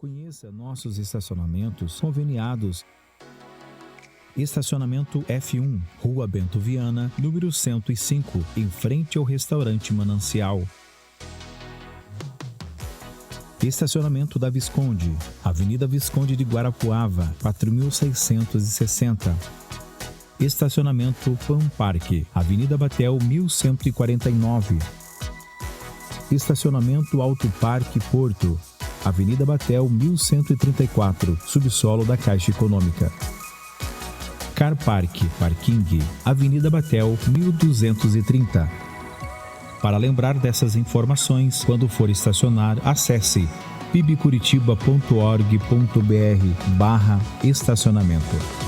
Conheça nossos estacionamentos conveniados. Estacionamento F1, Rua Bento Viana, número 105, em frente ao restaurante Manancial. Estacionamento da Visconde, Avenida Visconde de Guarapuava, 4660. Estacionamento Pan Parque, Avenida Batel, 1149. Estacionamento Alto Parque Porto, Avenida Batel, 1134, subsolo da Caixa Econômica. Car Park Parking, Avenida Batel, 1230. Para lembrar dessas informações, quando for estacionar, acesse pibcuritiba.org.br/estacionamento.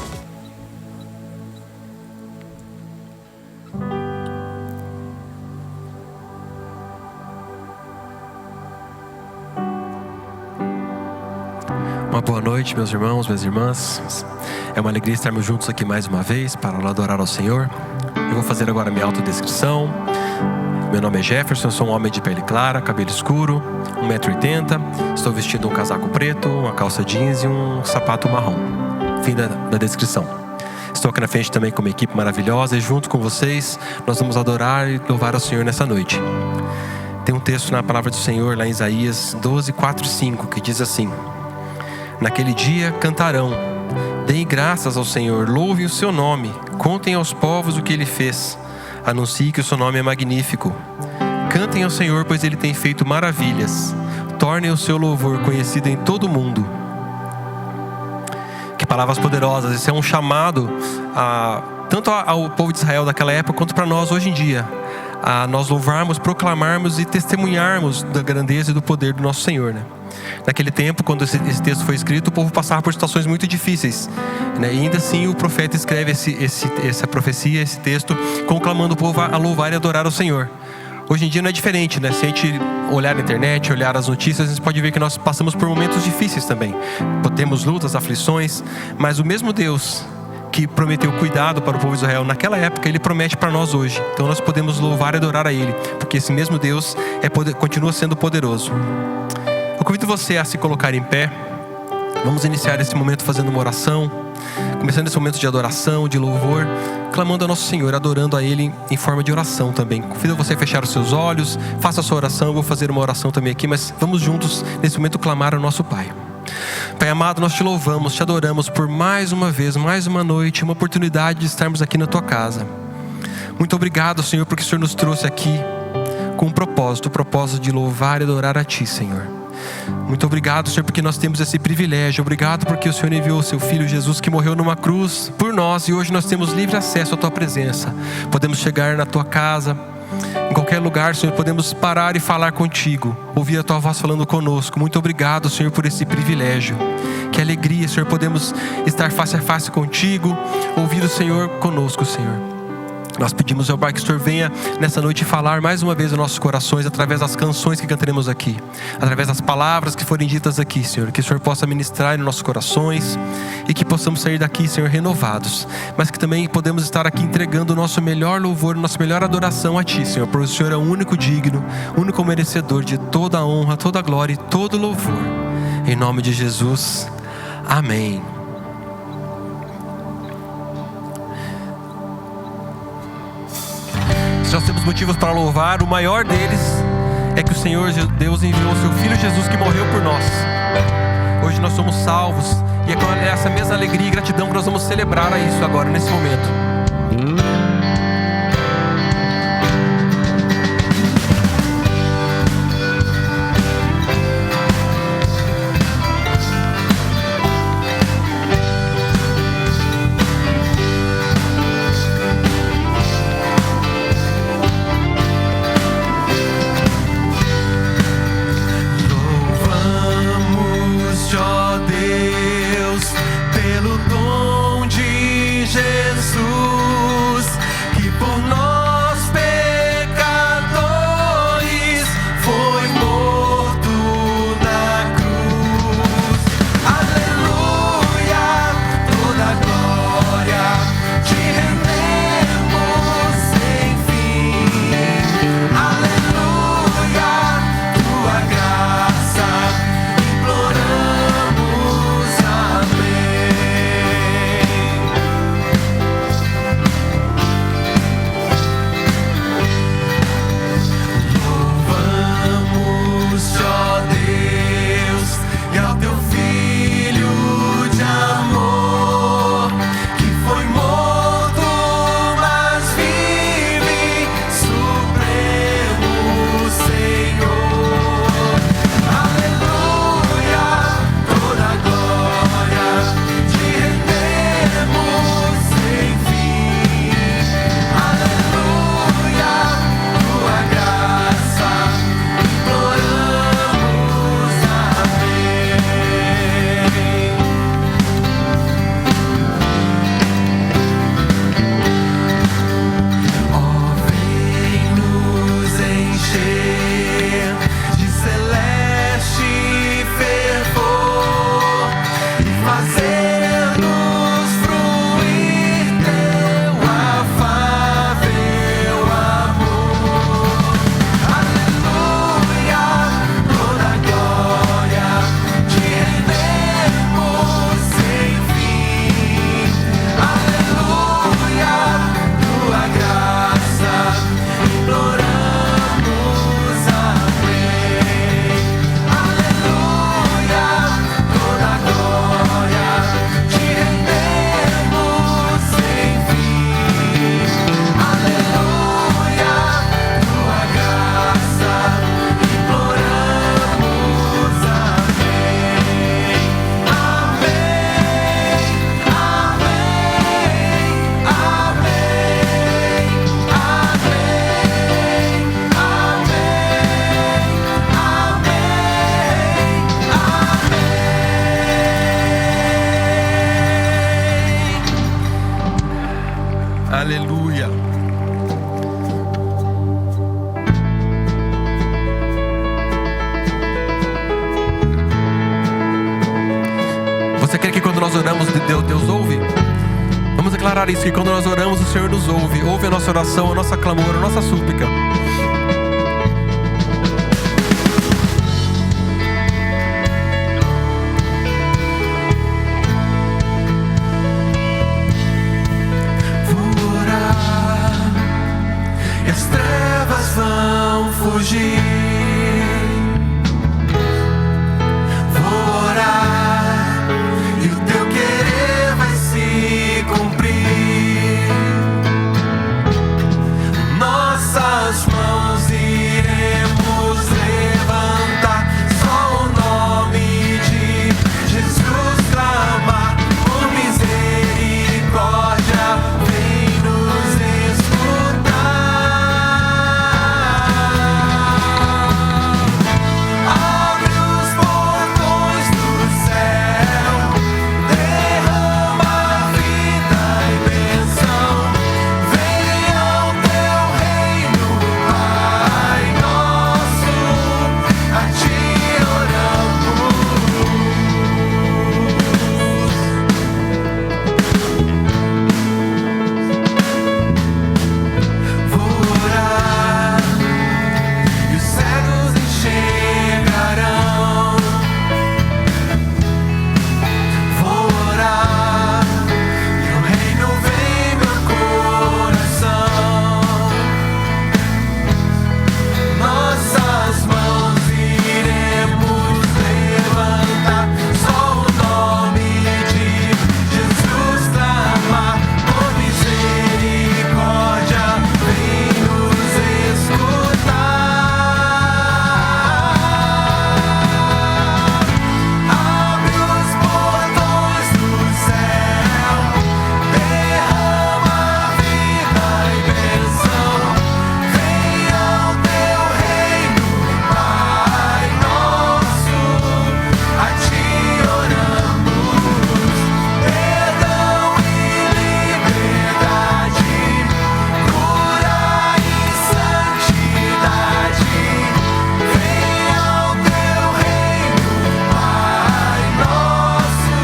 Uma boa noite, meus irmãos, minhas irmãs. É uma alegria estarmos juntos aqui mais uma vez para adorar ao Senhor. Eu vou fazer agora a minha autodescrição. Meu nome é Jefferson, sou um homem de pele clara, cabelo escuro, 1,80 m. Estou vestindo um casaco preto, uma calça jeans e um sapato marrom. Fim da descrição. Estou aqui na frente também com uma equipe maravilhosa e junto com vocês nós vamos adorar e louvar ao Senhor nessa noite. Tem um texto na palavra do Senhor lá em Isaías 12, 4 e 5 que diz assim: Naquele dia cantarão, deem graças ao Senhor, louvem o seu nome, contem aos povos o que Ele fez, anuncie que o seu nome é magnífico. Cantem ao Senhor, pois Ele tem feito maravilhas, tornem o seu louvor conhecido em todo o mundo. Que palavras poderosas! Esse é um chamado tanto ao povo de Israel daquela época, quanto para nós hoje em dia, a nós louvarmos, proclamarmos e testemunharmos da grandeza e do poder do nosso Senhor, né? Naquele tempo, quando esse texto foi escrito, o povo passava por situações muito difíceis, né? E ainda assim o profeta escreve essa profecia, esse texto, conclamando o povo a louvar e adorar ao Senhor. Hoje em dia não é diferente, né? Se a gente olhar na internet, olhar as notícias, a gente pode ver que nós passamos por momentos difíceis também. Temos lutas, aflições, mas o mesmo Deus que prometeu cuidado para o povo de Israel naquela época, Ele promete para nós hoje. Então nós podemos louvar e adorar a Ele, porque esse mesmo Deus continua sendo poderoso. Eu convido você a se colocar em pé. Vamos iniciar esse momento fazendo uma oração, começando esse momento de adoração, de louvor, clamando ao nosso Senhor, adorando a Ele em forma de oração também. Convido você a fechar os seus olhos, faça a sua oração. Eu vou fazer uma oração também aqui, mas vamos juntos nesse momento clamar ao nosso Pai. Pai amado, nós te louvamos, te adoramos por mais uma vez, mais uma noite, uma oportunidade de estarmos aqui na tua casa. Muito obrigado, Senhor, porque o Senhor nos trouxe aqui com um propósito, o propósito de louvar e adorar a ti, Senhor. Muito obrigado, Senhor, porque nós temos esse privilégio. Obrigado porque o Senhor enviou o seu Filho Jesus, que morreu numa cruz por nós, e hoje nós temos livre acesso à tua presença. Podemos chegar na tua casa, em qualquer lugar, Senhor, podemos parar e falar contigo, ouvir a tua voz falando conosco. Muito obrigado, Senhor, por esse privilégio. Que alegria, Senhor, podemos estar face a face contigo, ouvir o Senhor conosco, Senhor. Nós pedimos ao Pai que o Senhor venha nessa noite falar mais uma vez aos nossos corações, através das canções que cantaremos aqui, através das palavras que forem ditas aqui, Senhor. Que o Senhor possa ministrar nos nossos corações e que possamos sair daqui, Senhor, renovados, mas que também podemos estar aqui entregando o nosso melhor louvor, a nossa melhor adoração a ti, Senhor, porque o Senhor é o único digno, único merecedor de toda a honra, toda a glória e todo o louvor. Em nome de Jesus, amém. Se nós temos motivos para louvar, o maior deles é que o Senhor Deus enviou o seu Filho Jesus, que morreu por nós. Hoje nós somos salvos, e é com essa mesma alegria e gratidão que nós vamos celebrar a isso agora, nesse momento. Deus, pelo dom de Jesus. Você crê que quando nós oramos, Deus ouve? Vamos declarar isso, que quando nós oramos, o Senhor nos ouve. Ouve a nossa oração, a nossa clamor, a nossa súplica. Vou orar e as trevas vão fugir. Vou orar e o teu querer vai se cumprir. Nossas mãos iremos levantar, só o nome de Jesus clamar. Por misericórdia vem nos escutar. Abre os portões do céu, derrama vida e bênção. Venha o teu reino, Pai nosso, a ti oramos. Vou orar e os cegos enxergarão. Vou orar e o reino vem no coração. Nossas mãos iremos levantar, só o nome de Jesus clamar. Por misericórdia vem nos escutar. Abre os portões do céu, derrama vida e bênção. Venha o teu reino, Pai nosso, a ti oramos. Perdão e liberdade, cura e santidade. Venha o teu reino, Pai nosso,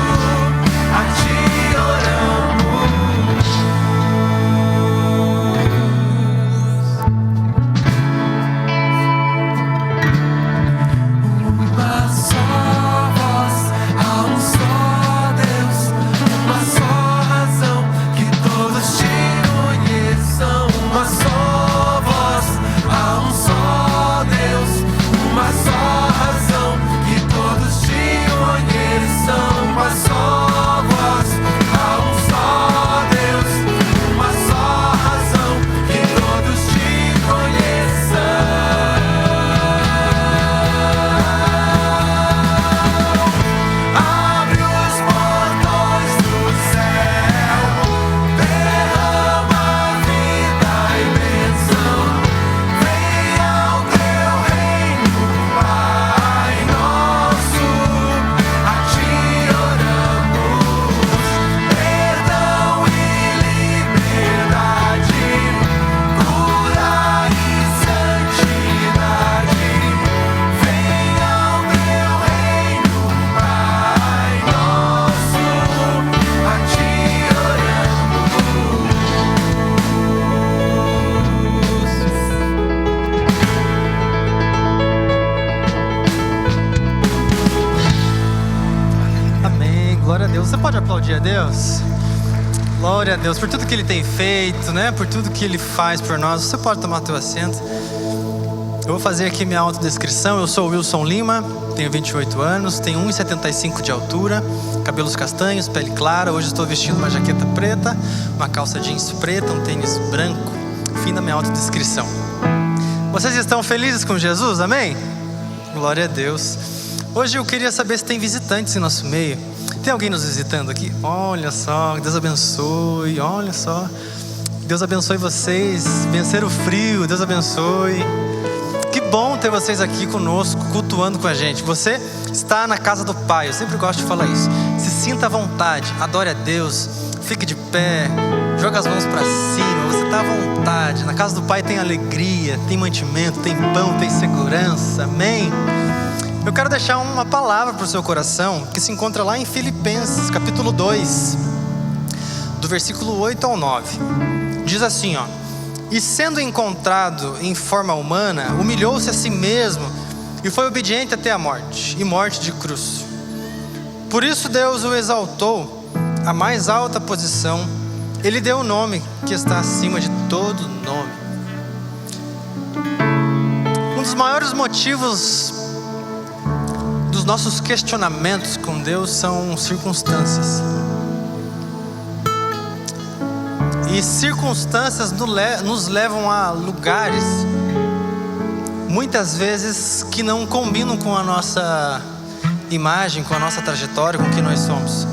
a ti oramos. Uma só voz, há um só Deus, uma só razão, que todos te conheçam. Uma só voz, há um só Deus, uma só razão, que todos te conheçam. Uma só voz, há um só Deus, uma só razão, que todos te conheçam. Abre os portões do céu, derrama vida e bênção. Venha o teu reino, Pai nosso, a ti oramos. Perdão e liberdade, cura e santidade. Venha o teu reino, Pai nosso, a ti oramos. Amém, glória a Deus. Você pode aplaudir a Deus? Glória a Deus por tudo que Ele tem feito, né? Por tudo que Ele faz por nós. Você pode tomar teu assento. Eu vou fazer aqui minha autodescrição. Eu sou o Wilson Lima, tenho 28 anos, tenho 1,75 de altura, cabelos castanhos, pele clara. Hoje estou vestindo uma jaqueta preta, uma calça jeans preta, um tênis branco. Fim da minha autodescrição. Vocês estão felizes com Jesus? Amém? Glória a Deus. Hoje eu queria saber se tem visitantes em nosso meio. Tem alguém nos visitando aqui? Olha só, Deus abençoe. Olha só, Deus abençoe vocês. Vencer o frio, Deus abençoe. Que bom ter vocês aqui conosco, cultuando com a gente. Você está na casa do Pai, eu sempre gosto de falar isso. Se sinta à vontade, adore a Deus, fique de pé, joga as mãos para cima. Você está à vontade. Na casa do Pai tem alegria, tem mantimento, tem pão, tem segurança. Amém? Eu quero deixar uma palavra para o seu coração, que se encontra lá em Filipenses, capítulo 2, do versículo 8 ao 9. Diz assim, ó: e sendo encontrado em forma humana, humilhou-se a si mesmo e foi obediente até a morte, e morte de cruz. Por isso Deus o exaltou à mais alta posição. Ele deu o nome que está acima de todo nome. Um dos maiores motivos dos nossos questionamentos com Deus são circunstâncias. E circunstâncias nos levam a lugares, muitas vezes, que não combinam com a nossa imagem, com a nossa trajetória, com o que nós somos.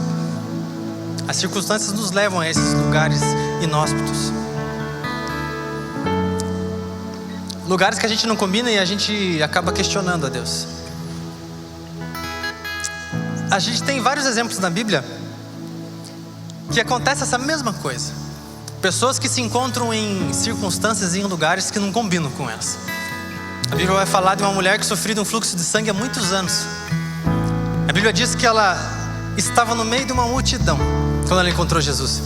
As circunstâncias nos levam a esses lugares inóspitos. Lugares que a gente não combina e a gente acaba questionando a Deus. A gente tem vários exemplos na Bíblia que acontece essa mesma coisa. Pessoas que se encontram em circunstâncias e em lugares que não combinam com elas. A Bíblia vai falar de uma mulher que sofreu de um fluxo de sangue há muitos anos. A Bíblia diz que ela estava no meio de uma multidão quando ela encontrou Jesus.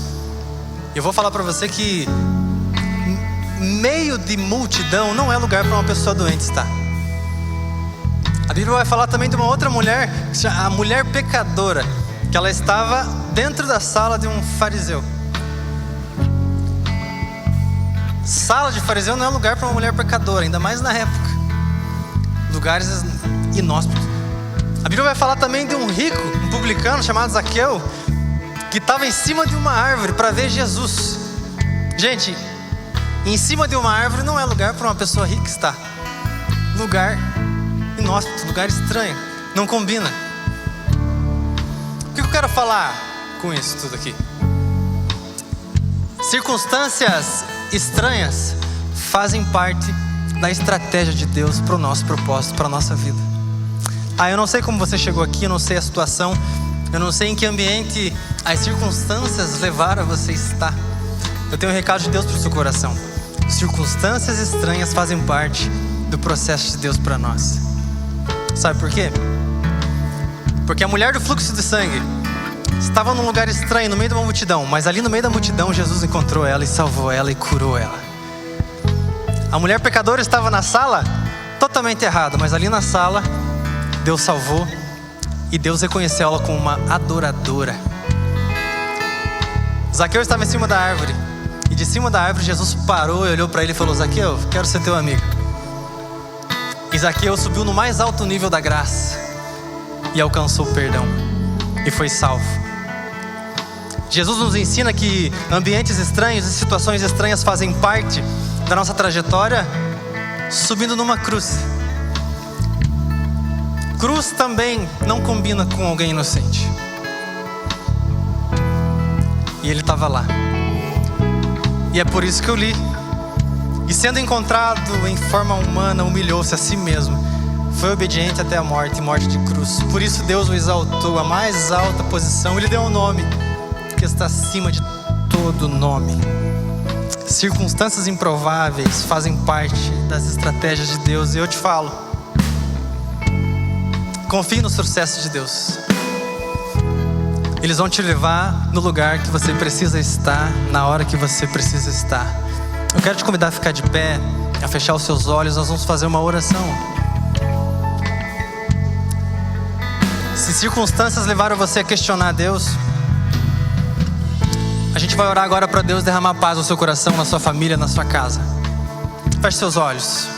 Eu vou falar para você que meio de multidão não é lugar para uma pessoa doente estar. A Bíblia vai falar também de uma outra mulher, a mulher pecadora, que ela estava dentro da sala de um fariseu. Sala de fariseu não é lugar para uma mulher pecadora, ainda mais na época. Lugares inóspitos. A Bíblia vai falar também de um rico, um publicano chamado Zaqueu, que estava em cima de uma árvore para ver Jesus. Gente, em cima de uma árvore não é lugar para uma pessoa rica estar. Lugar inóspito, lugar estranho, não combina. O que eu quero falar com isso tudo aqui? Circunstâncias estranhas fazem parte da estratégia de Deus para o nosso propósito, para a nossa vida. Eu não sei como você chegou aqui, eu não sei a situação, eu não sei em que ambiente as circunstâncias levaram a você estar. Eu tenho um recado de Deus para o seu coração. Circunstâncias estranhas fazem parte do processo de Deus para nós. Sabe por quê? Porque a mulher do fluxo de sangue estava num lugar estranho, no meio de uma multidão, mas ali no meio da multidão Jesus encontrou ela e salvou ela e curou ela. A mulher pecadora estava na sala totalmente errada, mas ali na sala Deus salvou e Deus reconheceu ela como uma adoradora. Zaqueu estava em cima da árvore e de cima da árvore Jesus parou e olhou para ele e falou: Zaqueu, quero ser teu amigo. E Zaqueu subiu no mais alto nível da graça e alcançou o perdão e foi salvo. Jesus nos ensina que ambientes estranhos e situações estranhas fazem parte da nossa trajetória, subindo numa cruz. Cruz também não combina com alguém inocente. E ele estava lá. E é por isso que eu li. E sendo encontrado em forma humana, humilhou-se a si mesmo. Foi obediente até a morte, morte de cruz. Por isso Deus o exaltou à mais alta posição. Ele deu um nome que está acima de todo nome. Circunstâncias improváveis fazem parte das estratégias de Deus. E eu te falo, confie no sucesso de Deus. Eles vão te levar no lugar que você precisa estar, na hora que você precisa estar. Eu quero te convidar a ficar de pé, a fechar os seus olhos. Nós vamos fazer uma oração. Se circunstâncias levaram você a questionar Deus, a gente vai orar agora para Deus derramar paz no seu coração, na sua família, na sua casa. Feche seus olhos.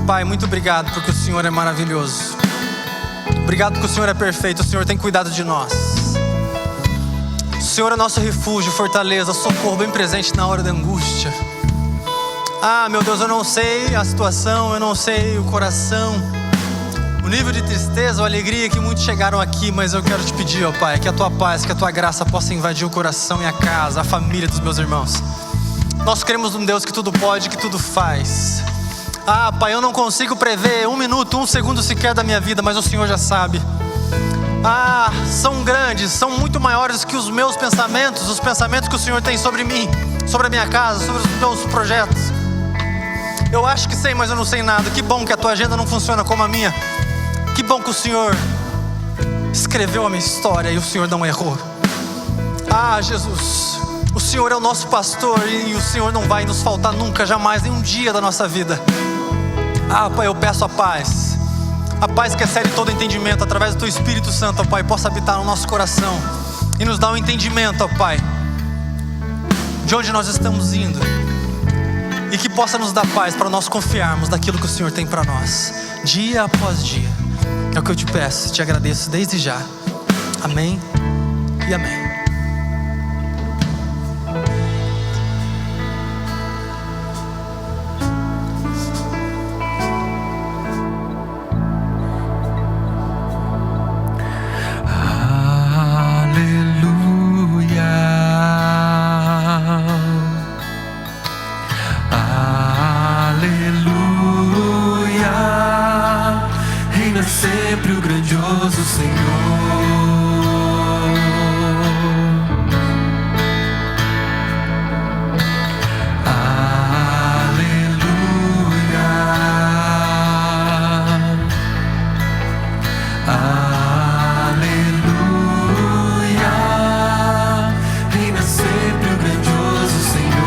Pai, muito obrigado porque o Senhor é maravilhoso. Obrigado porque o Senhor é perfeito. O Senhor tem cuidado de nós. O Senhor é nosso refúgio, fortaleza, socorro bem presente na hora da angústia. Meu Deus, eu não sei a situação, eu não sei o coração, o nível de tristeza ou alegria que muitos chegaram aqui, mas eu quero te pedir, ó Pai, que a Tua paz, que a Tua graça possa invadir o coração e a casa, a família dos meus irmãos. Nós cremos num Deus que tudo pode, que tudo faz. Pai, eu não consigo prever 1 minuto, 1 segundo sequer da minha vida, mas o Senhor já sabe. São grandes, são muito maiores que os meus pensamentos, os pensamentos que o Senhor tem sobre mim, sobre a minha casa, sobre os meus projetos. Eu acho que sei, mas eu não sei nada. Que bom que a tua agenda não funciona como a minha. Que bom que o Senhor escreveu a minha história e o Senhor não errou. Ah, Jesus, o Senhor é o nosso pastor e o Senhor não vai nos faltar nunca, jamais, nenhum dia da nossa vida. Ah, Pai, eu peço a paz que excede todo entendimento, através do Teu Espírito Santo, ó Pai, possa habitar no nosso coração e nos dar um entendimento, ó Pai, de onde nós estamos indo, e que possa nos dar paz para nós confiarmos naquilo que o Senhor tem para nós, dia após dia. É o que eu te peço, te agradeço desde já. Amém e amém. Sempre o grandioso Senhor. Aleluia. Aleluia. Reina sempre o grandioso Senhor.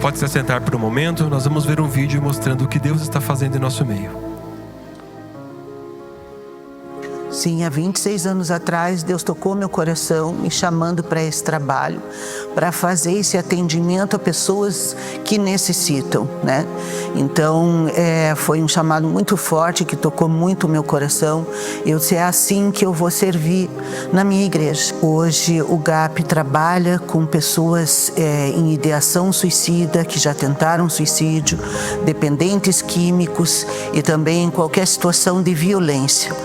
Pode se assentar por um momento, nós vamos ver um vídeo mostrando o que Deus está fazendo em nosso meio. Sim, há 26 anos atrás, Deus tocou meu coração, me chamando para esse trabalho, para fazer esse atendimento a pessoas que necessitam, né? Então, foi um chamado muito forte, que tocou muito o meu coração. Eu disse, é assim que eu vou servir na minha igreja. Hoje, o GAP trabalha com pessoas em ideação suicida, que já tentaram suicídio, dependentes químicos e também em qualquer situação de violência.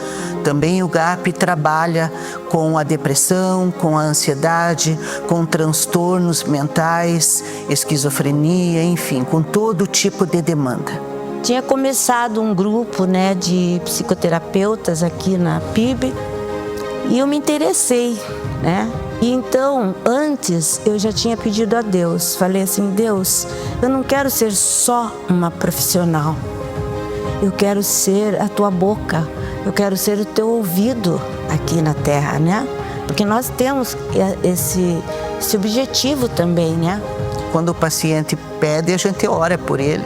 Também o GAP trabalha com a depressão, com a ansiedade, com transtornos mentais, esquizofrenia, enfim, com todo tipo de demanda. Tinha começado um grupo, né, de psicoterapeutas aqui na PIB e eu me interessei, né? E então, antes, eu já tinha pedido a Deus, falei assim, Deus, eu não quero ser só uma profissional, eu quero ser a tua boca, eu quero ser o teu ouvido aqui na terra, né? Porque nós temos esse objetivo também, né? Quando o paciente pede, a gente ora por ele,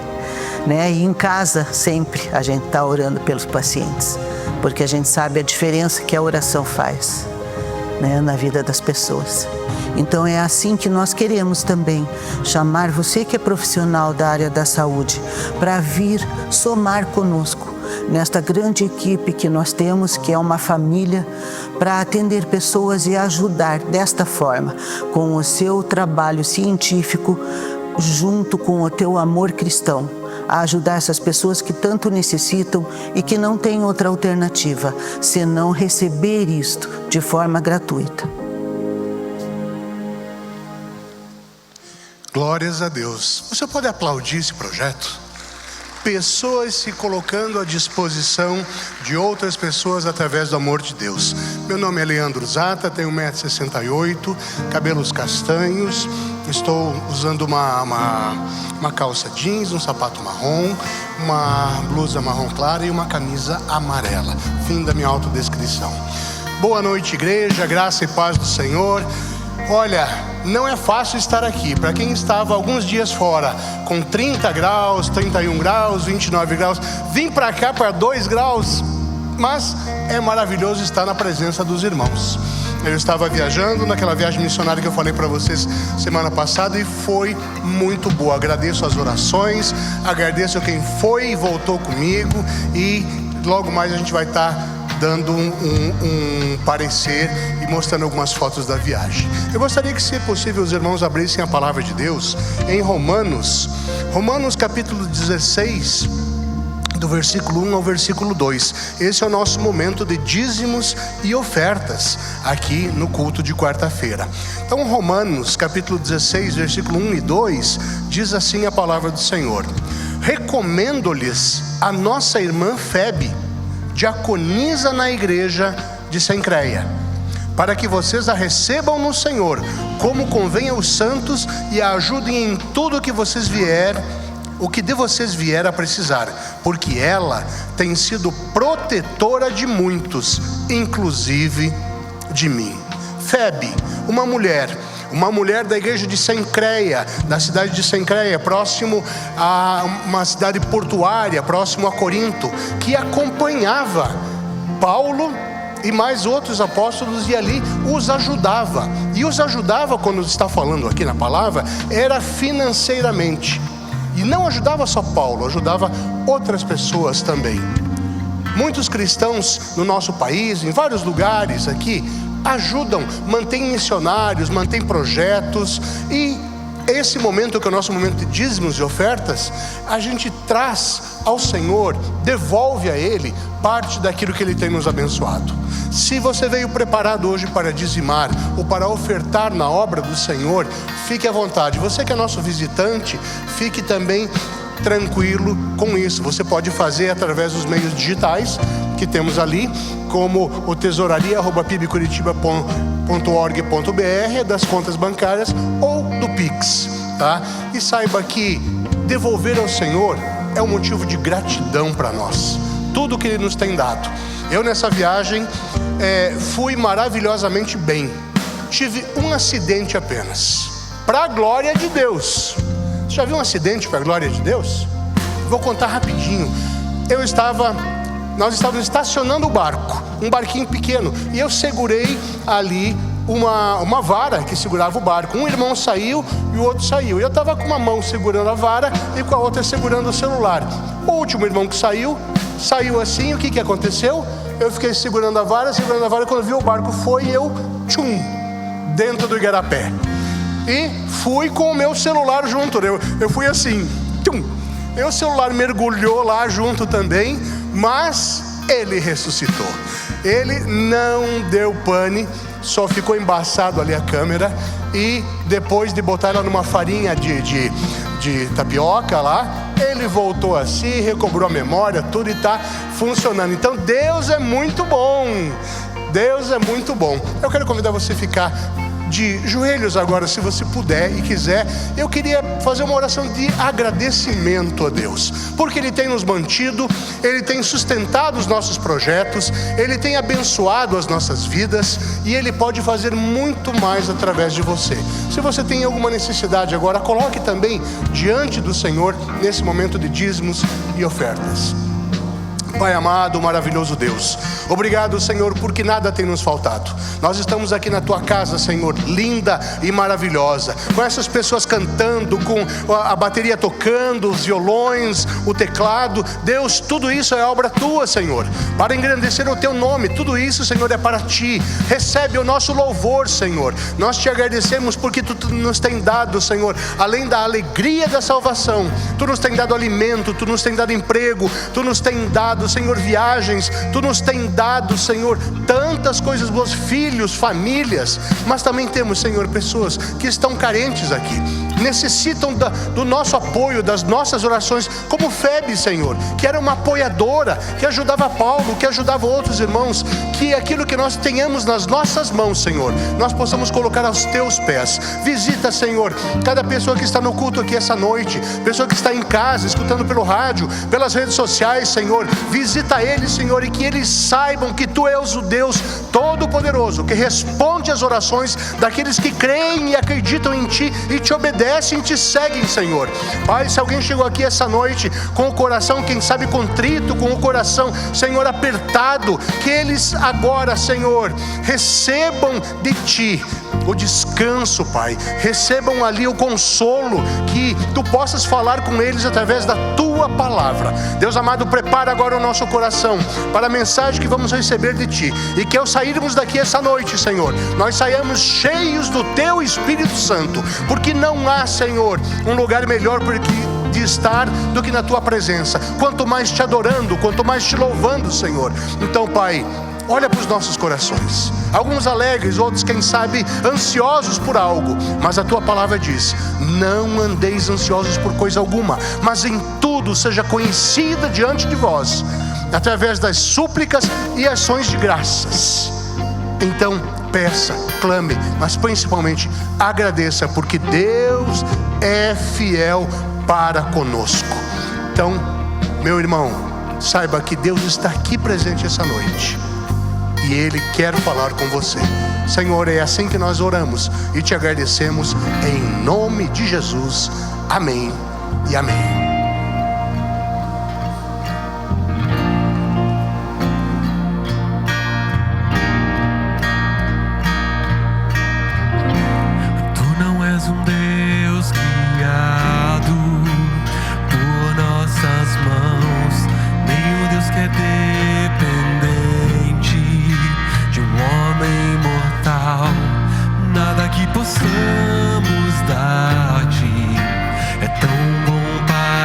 né? E em casa, sempre, a gente está orando pelos pacientes, porque a gente sabe a diferença que a oração faz, né, na vida das pessoas. Então é assim que nós queremos também chamar você que é profissional da área da saúde para vir somar conosco nesta grande equipe que nós temos, que é uma família, para atender pessoas e ajudar desta forma, com o seu trabalho científico, junto com o teu amor cristão, a ajudar essas pessoas que tanto necessitam e que não têm outra alternativa, senão receber isto de forma gratuita. Glórias a Deus. Você pode aplaudir esse projeto? Pessoas se colocando à disposição de outras pessoas através do amor de Deus. Meu nome é Leandro Zata, tenho 1,68 m, cabelos castanhos, estou usando uma calça jeans, um sapato marrom, uma blusa marrom clara e uma camisa amarela. Fim da minha autodescrição. Boa noite, igreja, graça e paz do Senhor. Olha, não é fácil estar aqui. Para quem estava alguns dias fora, com 30 graus, 31 graus, 29 graus, vim para cá para 2 graus, mas é maravilhoso estar na presença dos irmãos. Eu estava viajando naquela viagem missionária que eu falei para vocês semana passada e foi muito boa. Agradeço as orações, agradeço quem foi e voltou comigo, e logo mais a gente vai estar dando um parecer e mostrando algumas fotos da viagem. Eu gostaria que, se possível, os irmãos abrissem a palavra de Deus em Romanos capítulo 16, do versículo 1 ao versículo 2. Esse é o nosso momento de dízimos e ofertas aqui no culto de quarta-feira. Então, Romanos capítulo 16, versículo 1 e 2, diz assim a palavra do Senhor: recomendo-lhes a nossa irmã Febe, diaconisa na igreja de Sencreia, para que vocês a recebam no Senhor, como convém aos santos, e a ajudem em tudo o que de vocês vier a precisar, porque ela tem sido protetora de muitos, inclusive de mim. Febe, uma mulher da igreja de Sencreia, da cidade de Sencreia, próximo a uma cidade portuária, próximo a Corinto, que acompanhava Paulo e mais outros apóstolos, e ali os ajudava. E os ajudava, quando está falando aqui na palavra, era financeiramente. E não ajudava só Paulo, ajudava outras pessoas também. Muitos cristãos no nosso país, em vários lugares aqui, ajudam, mantêm missionários, mantêm projetos. E esse momento, que é o nosso momento de dízimos e ofertas, a gente traz ao Senhor, devolve a Ele parte daquilo que Ele tem nos abençoado. Se você veio preparado hoje para dizimar ou para ofertar na obra do Senhor, fique à vontade. Você que é nosso visitante, fique também tranquilo com isso. Você pode fazer através dos meios digitais que temos ali, como o tesouraria@pibcuritiba.org.br, das contas bancárias ou do Pix, tá? E saiba que devolver ao Senhor é um motivo de gratidão para nós, tudo que Ele nos tem dado. Eu, nessa viagem, fui maravilhosamente bem. Tive um acidente apenas, para a glória de Deus. Você já viu um acidente para a glória de Deus? Vou contar rapidinho. Nós estávamos estacionando o barco. um barquinho pequeno. E eu segurei ali uma vara que segurava o barco. Um irmão saiu e o outro saiu. E eu estava com uma mão segurando a vara e com a outra segurando o celular. O último irmão que saiu assim. O que aconteceu? Eu fiquei segurando a vara. Quando vi o barco foi, eu dentro do igarapé. E fui com o meu celular junto. Eu fui assim, meu celular mergulhou lá junto também, mas ele ressuscitou. Ele não deu pane, só ficou embaçado ali a câmera. E depois de botar ela numa farinha de tapioca lá, ele voltou a si, recobrou a memória, tudo, e está funcionando. Então Deus é muito bom. Deus é muito bom. Eu quero convidar você a ficar de joelhos agora, se você puder e quiser. Eu queria fazer uma oração de agradecimento a Deus, porque Ele tem nos mantido, Ele tem sustentado os nossos projetos, Ele tem abençoado as nossas vidas, e Ele pode fazer muito mais através de você. Se você tem alguma necessidade agora, coloque também diante do Senhor nesse momento de dízimos e ofertas. Pai amado, maravilhoso Deus, obrigado, Senhor, porque nada tem nos faltado. Nós estamos aqui na Tua casa, Senhor, linda e maravilhosa, com essas pessoas cantando, com a bateria tocando, os violões, o teclado. Deus, tudo isso é obra Tua, Senhor, para engrandecer o Teu nome. Tudo isso, Senhor, é para Ti. Recebe o nosso louvor, Senhor. Nós Te agradecemos porque Tu nos tem dado, Senhor, além da alegria da salvação, Tu nos tem dado alimento, Tu nos tem dado emprego, Tu nos tem dado, Senhor, viagens, Tu nos tem dado, Senhor, tantas coisas boas, filhos, famílias. Mas também temos, Senhor, pessoas que estão carentes aqui, necessitam do nosso apoio, das nossas orações, como Febe, Senhor, que era uma apoiadora, que ajudava Paulo, que ajudava outros irmãos. Que aquilo que nós tenhamos nas nossas mãos, Senhor, nós possamos colocar aos Teus pés. Visita, Senhor, cada pessoa que está no culto aqui essa noite, pessoa que está em casa, escutando pelo rádio, pelas redes sociais, Senhor. Visita eles, Senhor, e que eles saibam que Tu és o Deus Todo-Poderoso, que responde às orações daqueles que creem e acreditam em Ti e Te obedecem e Te seguem, Senhor. Pai, se alguém chegou aqui essa noite com o coração, quem sabe contrito, com o coração, Senhor, apertado, que eles agora, Senhor, recebam de Ti o descanso, Pai. Recebam ali o consolo, que Tu possas falar com eles através da Tua palavra. Deus amado, prepara agora o nosso coração para a mensagem que vamos receber de Ti, e que ao sairmos daqui essa noite, Senhor, nós saiamos cheios do Teu Espírito Santo, porque não há, Senhor, um lugar melhor de estar do que na Tua presença. Quanto mais Te adorando, quanto mais Te louvando, Senhor. Então, Pai, olha para os nossos corações, alguns alegres, outros, quem sabe, ansiosos por algo, mas a Tua palavra diz: não andeis ansiosos por coisa alguma, mas em tudo seja conhecida diante de vós, através das súplicas e ações de graças. Então, peça, clame, mas principalmente agradeça, porque Deus é fiel para conosco. Então, meu irmão, saiba que Deus está aqui presente essa noite, e Ele quer falar com você. Senhor, é assim que nós oramos e Te agradecemos, em nome de Jesus. Amém e amém. Tu não és um Deus criado por nossas mãos, nem um Deus que é dependente de um homem mortal. Nada que possamos dar-te é tão bom para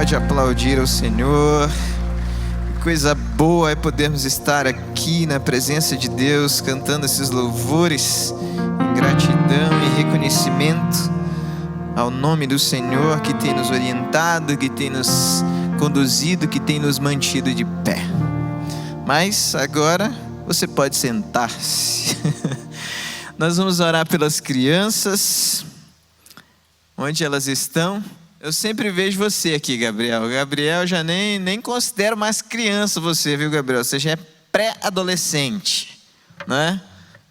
pode aplaudir ao Senhor. Que coisa boa é podermos estar aqui na presença de Deus, cantando esses louvores em gratidão e reconhecimento ao nome do Senhor, que tem nos orientado, que tem nos conduzido, que tem nos mantido de pé. Mas agora você pode sentar-se. Nós vamos orar pelas crianças. Onde elas estão? Eu sempre vejo você aqui, Gabriel. Gabriel, já nem considero mais criança você, viu, Gabriel? Você já é pré-adolescente, não é?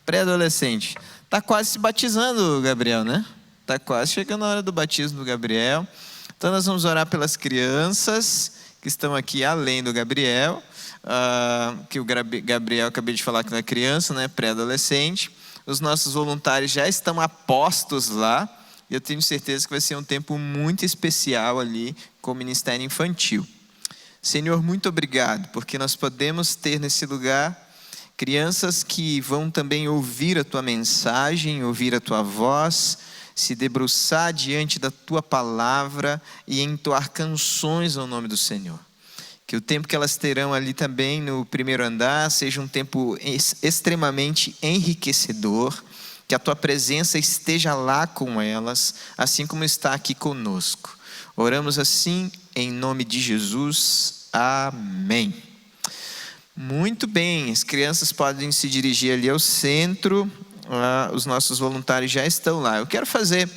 Pré-adolescente. Está quase se batizando, Gabriel, né? Está quase chegando a hora do batismo do Gabriel. Então nós vamos orar pelas crianças que estão aqui além do Gabriel. Que o Gabriel, acabei de falar que não é criança, né? Pré-adolescente. Os nossos voluntários já estão a postos lá. E eu tenho certeza que vai ser um tempo muito especial ali com o Ministério Infantil. Senhor, muito obrigado, porque nós podemos ter nesse lugar crianças que vão também ouvir a Tua mensagem, ouvir a Tua voz, se debruçar diante da Tua palavra e entoar canções ao nome do Senhor. Que o tempo que elas terão ali também no primeiro andar seja um tempo extremamente enriquecedor, que a Tua presença esteja lá com elas, assim como está aqui conosco. Oramos assim, em nome de Jesus. Amém. Muito bem, as crianças podem se dirigir ali ao centro. Os nossos voluntários já estão lá. Eu quero fazer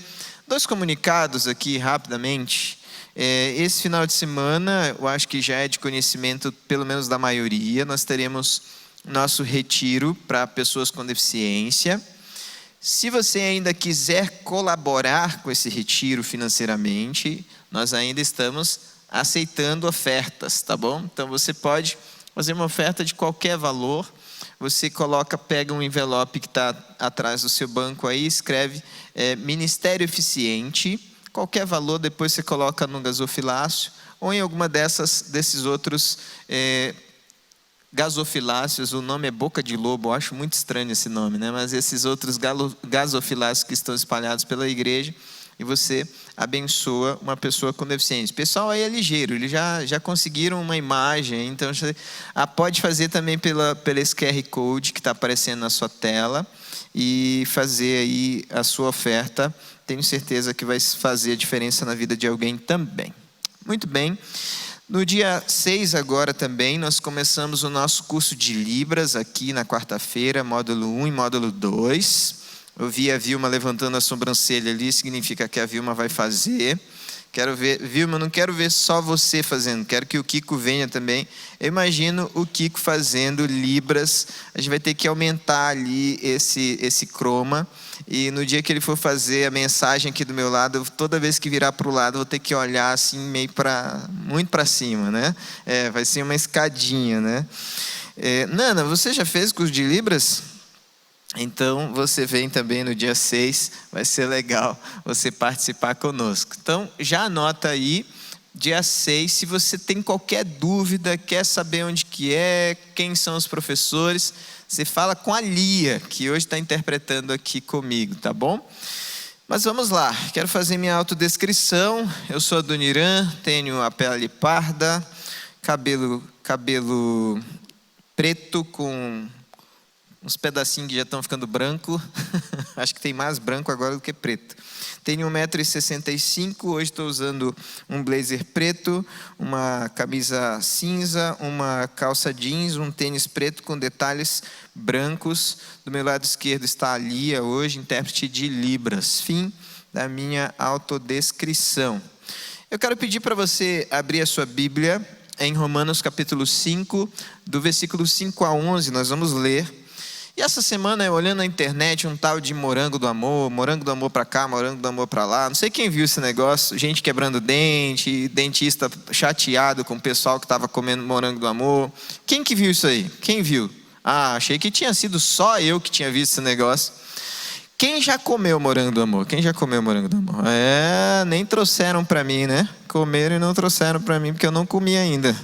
2 comunicados aqui rapidamente. Esse final de semana, eu acho que já é de conhecimento, pelo menos da maioria, nós teremos nosso retiro para pessoas com deficiência. Se você ainda quiser colaborar com esse retiro financeiramente, nós ainda estamos aceitando ofertas, tá bom? Então você pode fazer uma oferta de qualquer valor. Você pega um envelope que está atrás do seu banco aí, escreve Ministério Eficiente, qualquer valor, depois você coloca no gasofilácio ou em alguma desses outros gasofilácios. O nome é Boca de Lobo, eu acho muito estranho esse nome, né? Mas esses outros gasofilácios que estão espalhados pela igreja, e você abençoa uma pessoa com deficiência. O pessoal aí é ligeiro, eles já conseguiram uma imagem, então você pode fazer também pelo esse QR Code que está aparecendo na sua tela e fazer aí a sua oferta. Tenho certeza que vai fazer a diferença na vida de alguém também. Muito bem. No dia 6 agora também, nós começamos o nosso curso de Libras aqui na quarta-feira, módulo 1 e módulo 2. Eu vi a Vilma levantando a sobrancelha ali, significa que a Vilma vai fazer. Quero ver, Vilma, não quero ver só você fazendo, quero que o Kiko venha também. Eu imagino o Kiko fazendo Libras, a gente vai ter que aumentar ali esse croma. E no dia que ele for fazer a mensagem aqui do meu lado, toda vez que virar para o lado, eu vou ter que olhar assim muito para cima, né? Vai ser uma escadinha, né? Nana, você já fez curso de Libras? Então você vem também no dia 6, vai ser legal você participar conosco. Então já anota aí, dia 6, se você tem qualquer dúvida, quer saber onde que é, quem são os professores, você fala com a Lia, que hoje está interpretando aqui comigo, tá bom? Mas vamos lá, quero fazer minha autodescrição. Eu sou Adoniran, tenho a pele parda, cabelo preto com uns pedacinhos que já estão ficando branco. Acho que tem mais branco agora do que preto. Tenho 1,65 m, hoje estou usando um blazer preto, uma camisa cinza, uma calça jeans, um tênis preto com detalhes brancos. Do meu lado esquerdo está a Lia, hoje intérprete de Libras. Fim da minha autodescrição. Eu quero pedir para você abrir a sua Bíblia em Romanos capítulo 5, do versículo 5 a 11, nós vamos ler. E essa semana, olhando na internet, um tal de morango do amor para cá, morango do amor para lá. Não sei quem viu esse negócio, gente quebrando dente, dentista chateado com o pessoal que estava comendo morango do amor. Quem que viu isso aí? Quem viu? Achei que tinha sido só eu que tinha visto esse negócio. Quem já comeu morango do amor? Quem já comeu morango do amor? Nem trouxeram para mim, né? Comeram e não trouxeram para mim, porque eu não comi ainda.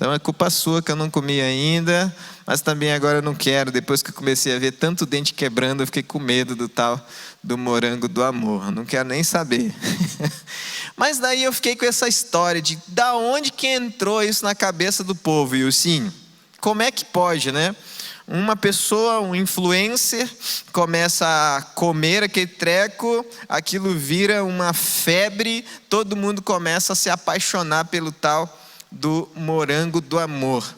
Então é culpa sua que eu não comi ainda, mas também agora eu não quero. Depois que eu comecei a ver tanto dente quebrando, eu fiquei com medo do morango do amor. Eu não quero nem saber. Mas daí eu fiquei com essa história de da onde que entrou isso na cabeça do povo, e assim, como é que pode, né? Uma pessoa, um influencer, começa a comer aquele treco, aquilo vira uma febre, todo mundo começa a se apaixonar pelo tal do morango do amor.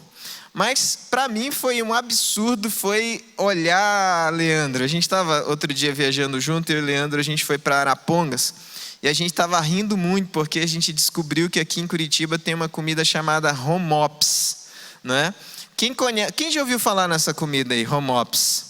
Mas para mim foi um absurdo, foi olhar, Leandro, a gente estava outro dia viajando junto, eu e o Leandro, a gente foi para Arapongas, e a gente estava rindo muito, porque a gente descobriu que aqui em Curitiba tem uma comida chamada Romops, não é? Quem já ouviu falar nessa comida aí, Romops?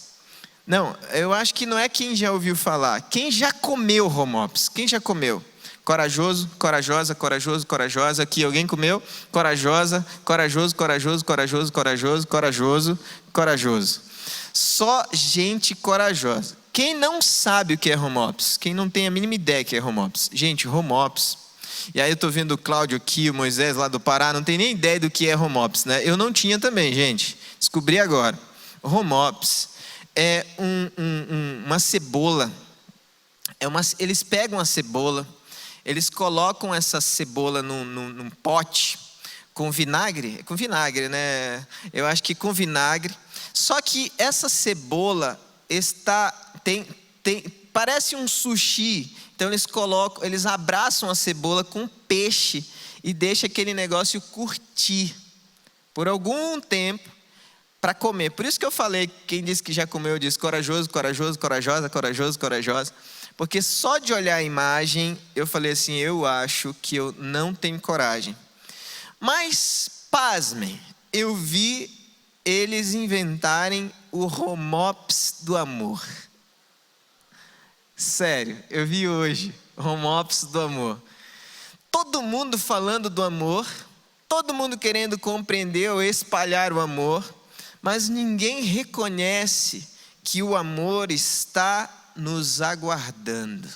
Não, eu acho que não é quem já ouviu falar. Quem já comeu Romops? Quem já comeu? Corajoso, corajosa, corajoso, corajosa. Aqui alguém comeu? Corajosa, corajoso, corajoso, corajoso, corajoso, corajoso, corajoso. Só gente corajosa. Quem não sabe o que é Romops? Quem não tem a mínima ideia o que é Romops? Gente, Romops. E aí eu estou vendo o Cláudio aqui, o Moisés lá do Pará, não tem nem ideia do que é Romops, né? Eu não tinha também, gente. Descobri agora. Romops é uma cebola. Eles pegam a cebola, eles colocam essa cebola num pote com vinagre. É com vinagre, né? Eu acho que com vinagre. Só que essa cebola parece um sushi. Então eles abraçam a cebola com peixe e deixam aquele negócio curtir por algum tempo para comer. Por isso que eu falei, quem disse que já comeu, disse corajoso, corajoso, corajosa, corajoso, corajosa. Porque só de olhar a imagem, eu falei assim, eu acho que eu não tenho coragem. Mas, pasmem, eu vi eles inventarem o Romops do amor. Sério, eu vi hoje o Romops do amor. Todo mundo falando do amor, todo mundo querendo compreender ou espalhar o amor, mas ninguém reconhece que o amor está nos aguardando.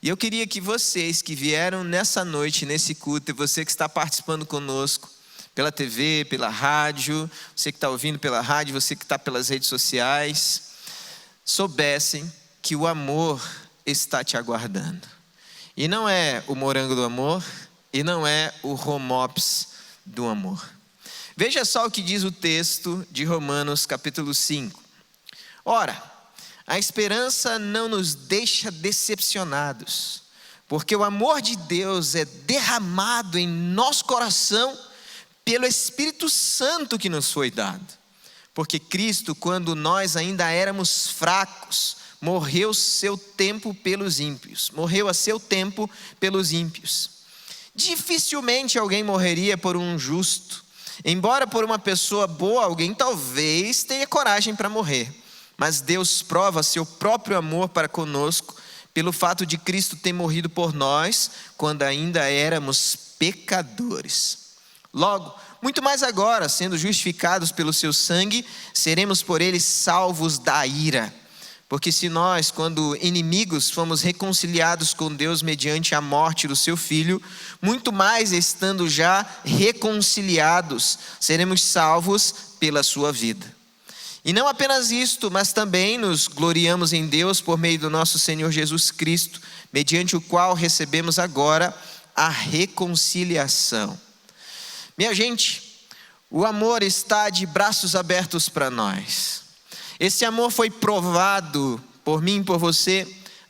E eu queria que vocês que vieram nessa noite, nesse culto, e você que está participando conosco, pela TV, pela rádio, você que está ouvindo pela rádio, você que está pelas redes sociais, soubessem que o amor está te aguardando. E não é o morango do amor, e não é o Romops do amor. Veja só o que diz o texto de Romanos capítulo 5. Ora, a esperança não nos deixa decepcionados, porque o amor de Deus é derramado em nosso coração pelo Espírito Santo que nos foi dado. Porque Cristo, quando nós ainda éramos fracos, morreu a seu tempo pelos ímpios. Dificilmente alguém morreria por um justo. Embora por uma pessoa boa, alguém talvez tenha coragem para morrer. Mas Deus prova seu próprio amor para conosco pelo fato de Cristo ter morrido por nós quando ainda éramos pecadores. Logo, muito mais agora, sendo justificados pelo seu sangue, seremos por ele salvos da ira. Porque se nós, quando inimigos, fomos reconciliados com Deus mediante a morte do seu Filho, muito mais estando já reconciliados, seremos salvos pela sua vida. E não apenas isto, mas também nos gloriamos em Deus por meio do nosso Senhor Jesus Cristo, mediante o qual recebemos agora a reconciliação. Minha gente, o amor está de braços abertos para nós. Esse amor foi provado por mim e por você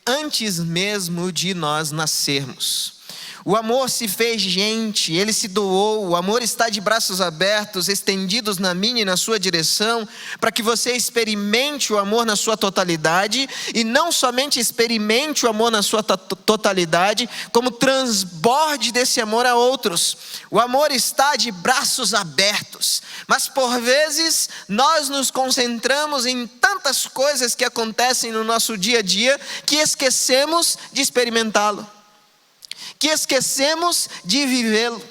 antes mesmo de nós nascermos. O amor se fez gente, ele se doou, o amor está de braços abertos, estendidos na minha e na sua direção, para que você experimente o amor na sua totalidade, e não somente experimente o amor na sua totalidade, como transborde desse amor a outros. O amor está de braços abertos, mas por vezes nós nos concentramos em tantas coisas que acontecem no nosso dia a dia, que esquecemos de experimentá-lo. Que esquecemos de vivê-lo,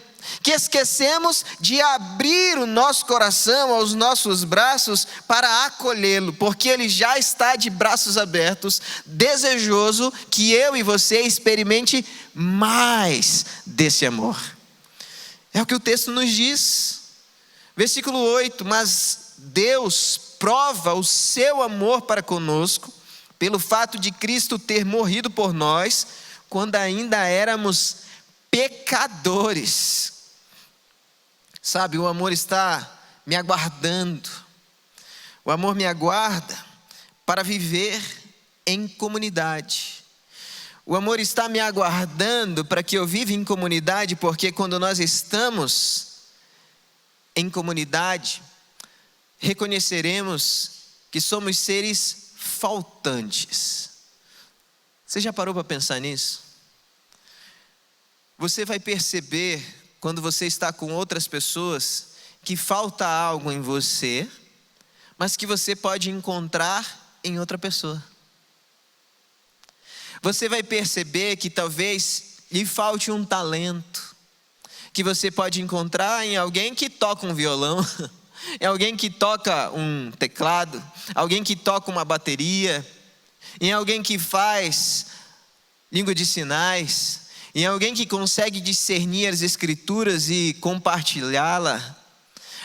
que esquecemos de abrir o nosso coração aos nossos braços para acolhê-lo, porque ele já está de braços abertos, desejoso que eu e você experimente mais desse amor. É o que o texto nos diz, versículo 8, mas Deus prova o seu amor para conosco, pelo fato de Cristo ter morrido por nós, quando ainda éramos pecadores. Sabe, o amor está me aguardando. O amor me aguarda para viver em comunidade. O amor está me aguardando para que eu viva em comunidade, porque quando nós estamos em comunidade, reconheceremos que somos seres faltantes. Você já parou para pensar nisso? Você vai perceber, quando você está com outras pessoas, que falta algo em você, mas que você pode encontrar em outra pessoa. Você vai perceber que talvez lhe falte um talento, que você pode encontrar em alguém que toca um violão, em alguém que toca um teclado, alguém que toca uma bateria, em alguém que faz língua de sinais, em alguém que consegue discernir as escrituras e compartilhá-la,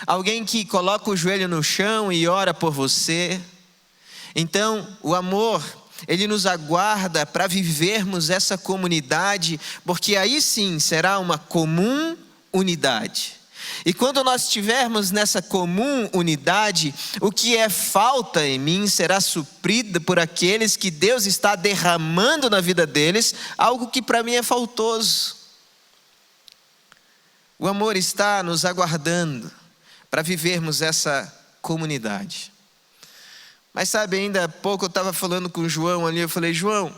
alguém que coloca o joelho no chão e ora por você. Então, o amor, ele nos aguarda para vivermos essa comunidade, porque aí sim será uma comum unidade. E quando nós estivermos nessa comum unidade, o que é falta em mim será suprido por aqueles que Deus está derramando na vida deles, algo que para mim é faltoso. O amor está nos aguardando para vivermos essa comunidade. Mas sabe, ainda há pouco eu estava falando com o João ali, eu falei: João,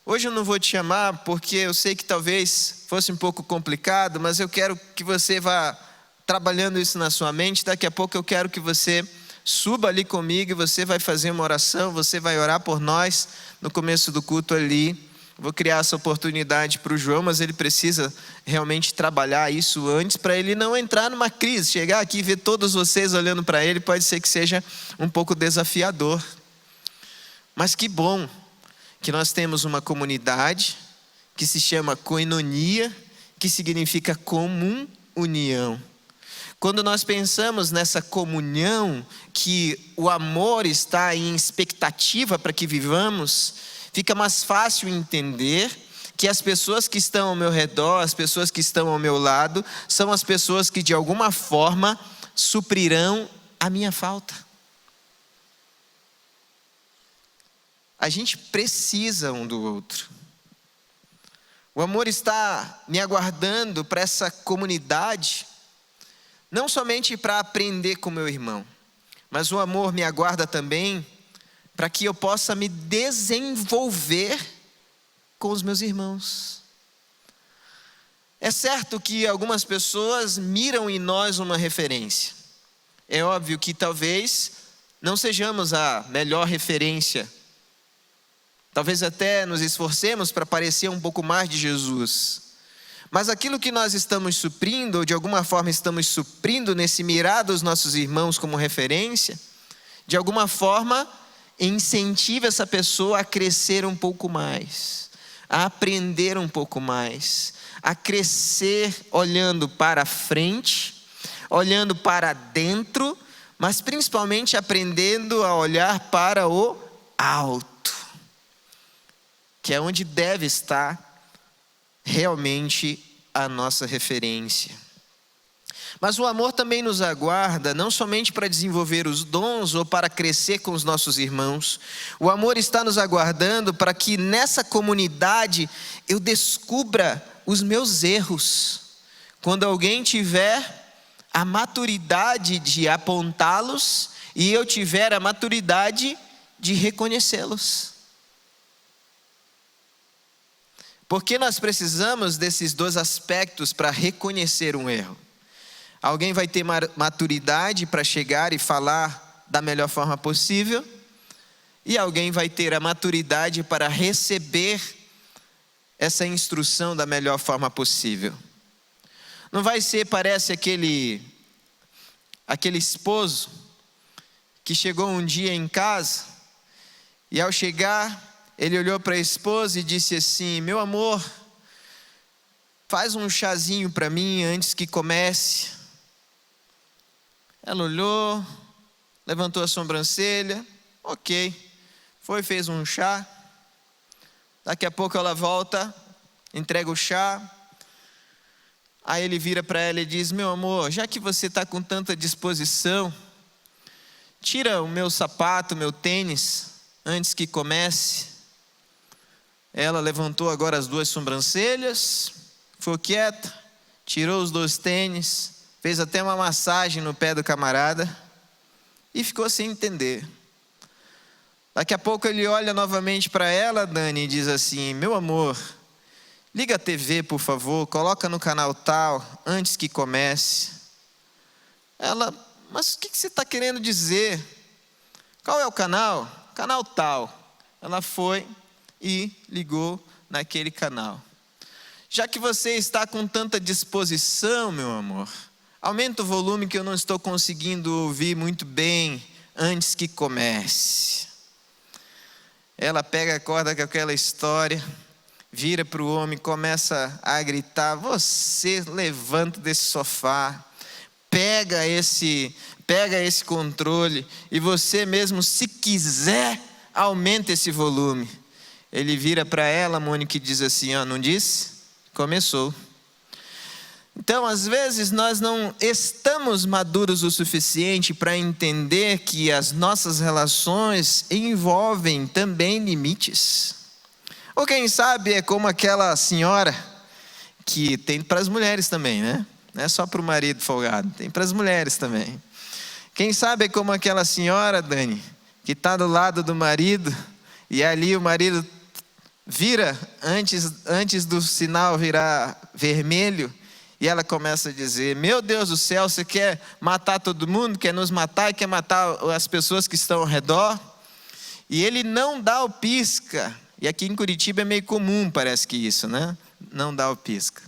hoje eu não vou te chamar porque eu sei que talvez fosse um pouco complicado, mas eu quero que você vá trabalhando isso na sua mente. Daqui a pouco eu quero que você suba ali comigo e você vai fazer uma oração, você vai orar por nós no começo do culto ali. Vou criar essa oportunidade para o João, mas ele precisa realmente trabalhar isso antes, para ele não entrar numa crise. Chegar aqui e ver todos vocês olhando para ele, pode ser que seja um pouco desafiador. Mas que bom que nós temos uma comunidade que se chama koinonia, que significa comum união. Quando nós pensamos nessa comunhão, que o amor está em expectativa para que vivamos, fica mais fácil entender que as pessoas que estão ao meu redor, as pessoas que estão ao meu lado, são as pessoas que de alguma forma suprirão a minha falta. A gente precisa um do outro. O amor está me aguardando para essa comunidade, não somente para aprender com meu irmão, mas o amor me aguarda também para que eu possa me desenvolver com os meus irmãos. É certo que algumas pessoas miram em nós uma referência. É óbvio que talvez não sejamos a melhor referência. Talvez até nos esforcemos para parecer um pouco mais de Jesus. Mas aquilo que nós estamos suprindo, ou de alguma forma estamos suprindo nesse mirar dos nossos irmãos como referência, de alguma forma incentiva essa pessoa a crescer um pouco mais, a aprender um pouco mais, a crescer olhando para frente, olhando para dentro, mas principalmente aprendendo a olhar para o alto, que é onde deve estar realmente a nossa referência. Mas o amor também nos aguarda, não somente para desenvolver os dons ou para crescer com os nossos irmãos. O amor está nos aguardando para que nessa comunidade eu descubra os meus erros. Quando alguém tiver a maturidade de apontá-los e eu tiver a maturidade de reconhecê-los. Porque nós precisamos desses dois aspectos para reconhecer um erro. Alguém vai ter maturidade para chegar e falar da melhor forma possível, e alguém vai ter a maturidade para receber essa instrução da melhor forma possível. Não vai ser, parece, aquele esposo que chegou um dia em casa e ao chegar ele olhou para a esposa e disse assim: meu amor, faz um chazinho para mim antes que comece. Ela olhou, levantou a sobrancelha, ok, fez um chá. Daqui a pouco ela volta, entrega o chá. Aí ele vira para ela e diz: meu amor, já que você está com tanta disposição, tira o meu sapato, meu tênis, antes que comece. Ela levantou agora as 2 sobrancelhas, ficou quieta, tirou os 2 tênis, fez até uma massagem no pé do camarada e ficou sem entender. Daqui a pouco ele olha novamente para ela, Dani, e diz assim: meu amor, liga a TV, por favor, coloca no canal tal, antes que comece. Ela: mas o que você está querendo dizer? Qual é o canal? Canal tal. Ela foi e ligou naquele canal. Já que você está com tanta disposição, meu amor, aumenta o volume que eu não estou conseguindo ouvir muito bem antes que comece. Ela pega a corda com aquela história, vira para o homem, começa a gritar: você levanta desse sofá, pega esse controle e você mesmo, se quiser, aumenta esse volume. Ele vira para ela, Mônica, e diz assim: ó, não disse? Começou. Então, às vezes, nós não estamos maduros o suficiente para entender que as nossas relações envolvem também limites. Ou quem sabe é como aquela senhora, que tem para as mulheres também, né? Não é só para o marido folgado, tem para as mulheres também. Quem sabe é como aquela senhora, Dani, que está do lado do marido, e ali o marido vira, antes do sinal virar vermelho, e ela começa a dizer: meu Deus do céu, você quer matar todo mundo, quer nos matar e quer matar as pessoas que estão ao redor? E ele não dá o pisca. E aqui em Curitiba é meio comum, parece que isso, né? Não dá o pisca.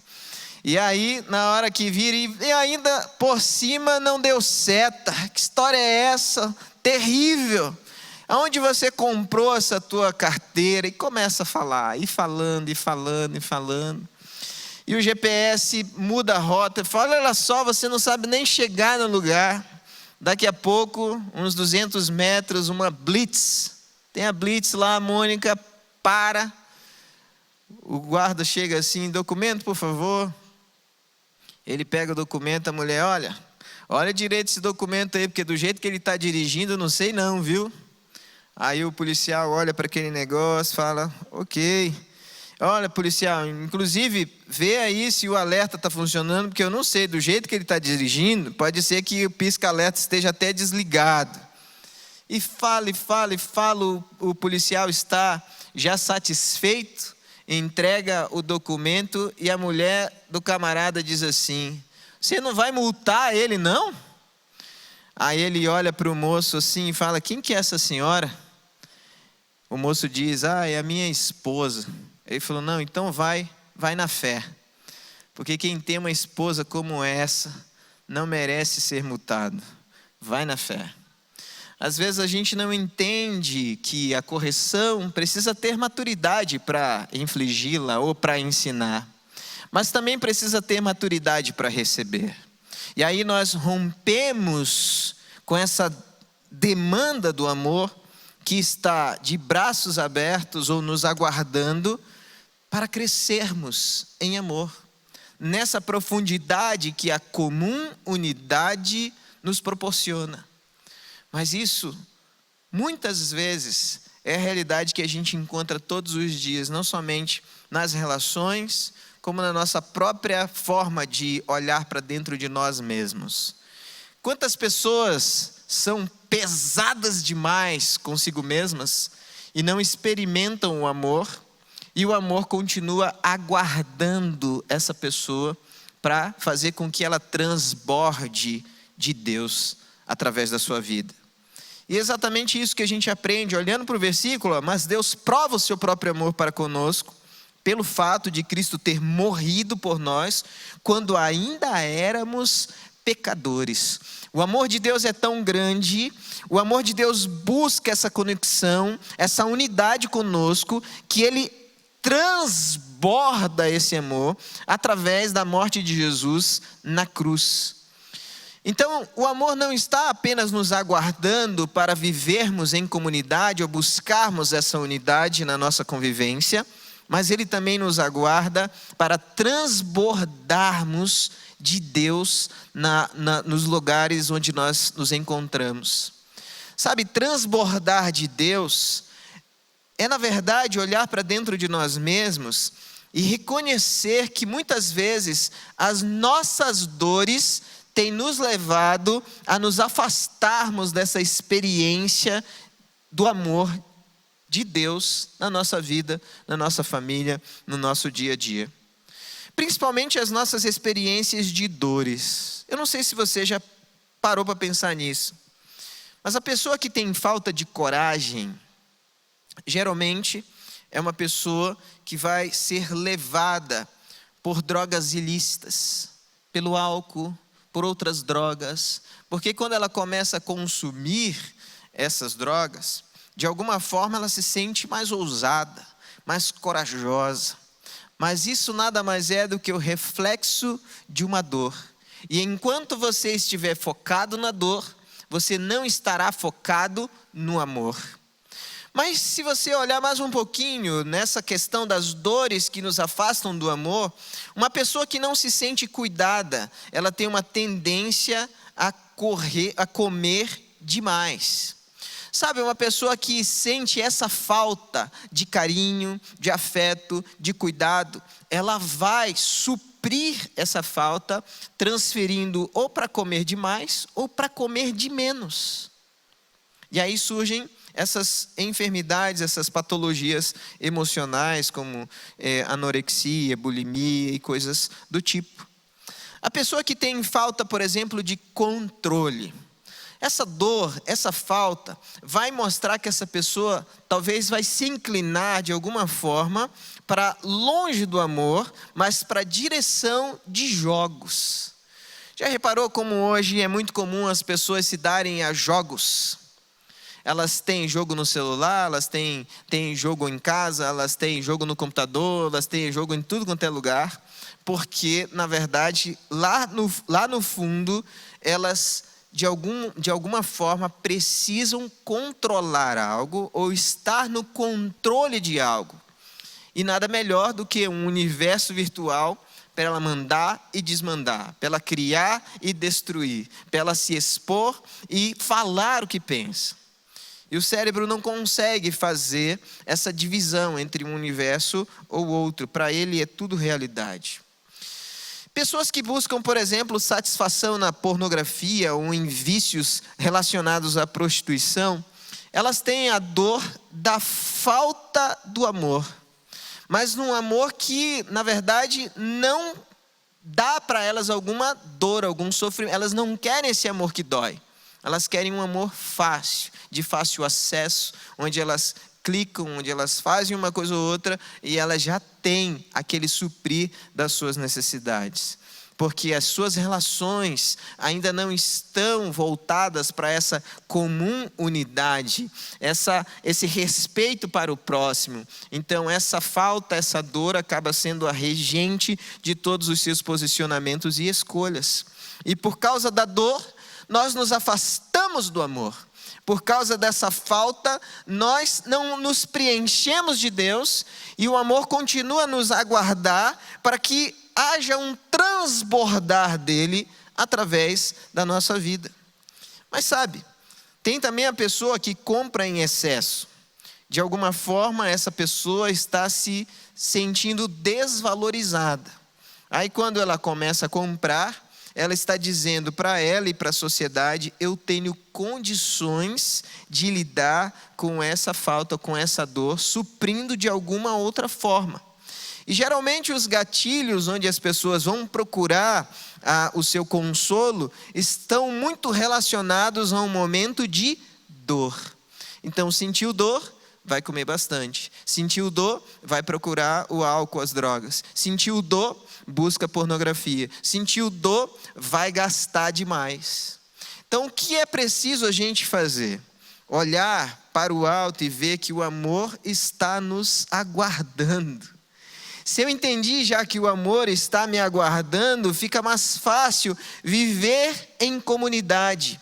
E aí, na hora que vira, e ainda por cima não deu seta. Que história é essa? Terrível. Aonde você comprou essa tua carteira? E começa a falar, e falando, e falando, e falando. E o GPS muda a rota, fala: olha só, você não sabe nem chegar no lugar. Daqui a pouco, uns 200 metros, uma blitz. Tem a blitz lá, a Mônica para. O guarda chega assim: documento, por favor. Ele pega o documento, a mulher: olha direito esse documento aí, porque do jeito que ele está dirigindo, eu não sei não, viu? Aí o policial olha para aquele negócio, fala: ok. Olha, policial, inclusive, vê aí se o alerta está funcionando, porque eu não sei, do jeito que ele está dirigindo, pode ser que o pisca-alerta esteja até desligado. E fala, o policial está já satisfeito, entrega o documento e a mulher do camarada diz assim: você não vai multar ele, não? Aí ele olha para o moço assim e fala: quem que é essa senhora? O moço diz: é a minha esposa. Ele falou: não, então vai na fé. Porque quem tem uma esposa como essa não merece ser multado. Vai na fé. Às vezes a gente não entende que a correção precisa ter maturidade para infligi-la ou para ensinar. Mas também precisa ter maturidade para receber. E aí nós rompemos com essa demanda do amor que está de braços abertos ou nos aguardando para crescermos em amor, nessa profundidade que a comum unidade nos proporciona. Mas isso, muitas vezes, é a realidade que a gente encontra todos os dias, não somente nas relações, como na nossa própria forma de olhar para dentro de nós mesmos. Quantas pessoas são pesadas demais consigo mesmas e não experimentam o amor, e o amor continua aguardando essa pessoa para fazer com que ela transborde de Deus através da sua vida. E é exatamente isso que a gente aprende olhando para o versículo: mas Deus prova o seu próprio amor para conosco pelo fato de Cristo ter morrido por nós quando ainda éramos pecadores. O amor de Deus é tão grande, o amor de Deus busca essa conexão, essa unidade conosco, que Ele transborda esse amor através da morte de Jesus na cruz. Então, o amor não está apenas nos aguardando para vivermos em comunidade ou buscarmos essa unidade na nossa convivência. mas Ele também nos aguarda para transbordarmos de Deus nos lugares onde nós nos encontramos. Sabe, transbordar de Deus é, na verdade, olhar para dentro de nós mesmos e reconhecer que muitas vezes as nossas dores têm nos levado a nos afastarmos dessa experiência do amor de Deus na nossa vida, na nossa família, no nosso dia a dia. Principalmente as nossas experiências de dores. Eu não sei se você já parou para pensar nisso, mas a pessoa que tem falta de coragem, geralmente é uma pessoa que vai ser levada por drogas ilícitas, pelo álcool, por outras drogas, porque quando ela começa a consumir essas drogas, de alguma forma ela se sente mais ousada, mais corajosa. Mas isso nada mais é do que o reflexo de uma dor. E enquanto você estiver focado na dor, você não estará focado no amor. Mas se você olhar mais um pouquinho nessa questão das dores que nos afastam do amor, uma pessoa que não se sente cuidada, ela tem uma tendência a comer demais. Sabe, uma pessoa que sente essa falta de carinho, de afeto, de cuidado, ela vai suprir essa falta, transferindo ou para comer demais ou para comer de menos. E aí surgem essas enfermidades, essas patologias emocionais, como anorexia, bulimia e coisas do tipo. A pessoa que tem falta, por exemplo, de controle, essa dor, essa falta, vai mostrar que essa pessoa talvez vai se inclinar de alguma forma para longe do amor, mas para a direção de jogos. Já reparou como hoje é muito comum as pessoas se darem a jogos? Elas têm jogo no celular, elas têm jogo em casa, elas têm jogo no computador, elas têm jogo em tudo quanto é lugar, porque, na verdade, lá no fundo, elas de alguma forma precisam controlar algo ou estar no controle de algo. E nada melhor do que um universo virtual para ela mandar e desmandar, para ela criar e destruir, para ela se expor e falar o que pensa. E o cérebro não consegue fazer essa divisão entre um universo ou outro. Para ele é tudo realidade. Pessoas que buscam, por exemplo, satisfação na pornografia ou em vícios relacionados à prostituição, elas têm a dor da falta do amor. Mas num amor que, na verdade, não dá para elas alguma dor, algum sofrimento. Elas não querem esse amor que dói. Elas querem um amor fácil, de fácil acesso, onde elas clicam, onde elas fazem uma coisa ou outra e elas já têm aquele suprir das suas necessidades. Porque as suas relações ainda não estão voltadas para essa comum unidade, esse respeito para o próximo. Então essa falta, essa dor acaba sendo a regente de todos os seus posicionamentos e escolhas. E por causa da dor, nós nos afastamos do amor. Por causa dessa falta, nós não nos preenchemos de Deus e o amor continua a nos aguardar para que haja um transbordar dele através da nossa vida. Mas sabe, tem também a pessoa que compra em excesso. De alguma forma, essa pessoa está se sentindo desvalorizada. Aí quando ela começa a comprar, ela está dizendo para ela e para a sociedade: eu tenho condições de lidar com essa falta, com essa dor, suprindo de alguma outra forma. E geralmente os gatilhos onde as pessoas vão procurar o seu consolo estão muito relacionados a um momento de dor. Então, sentiu dor, vai comer bastante. Sentiu dor, vai procurar o álcool, as drogas. Sentiu dor, busca pornografia. Sentiu dor, vai gastar demais. Então, o que é preciso a gente fazer? Olhar para o alto e ver que o amor está nos aguardando. Se eu entendi já que o amor está me aguardando, fica mais fácil viver em comunidade.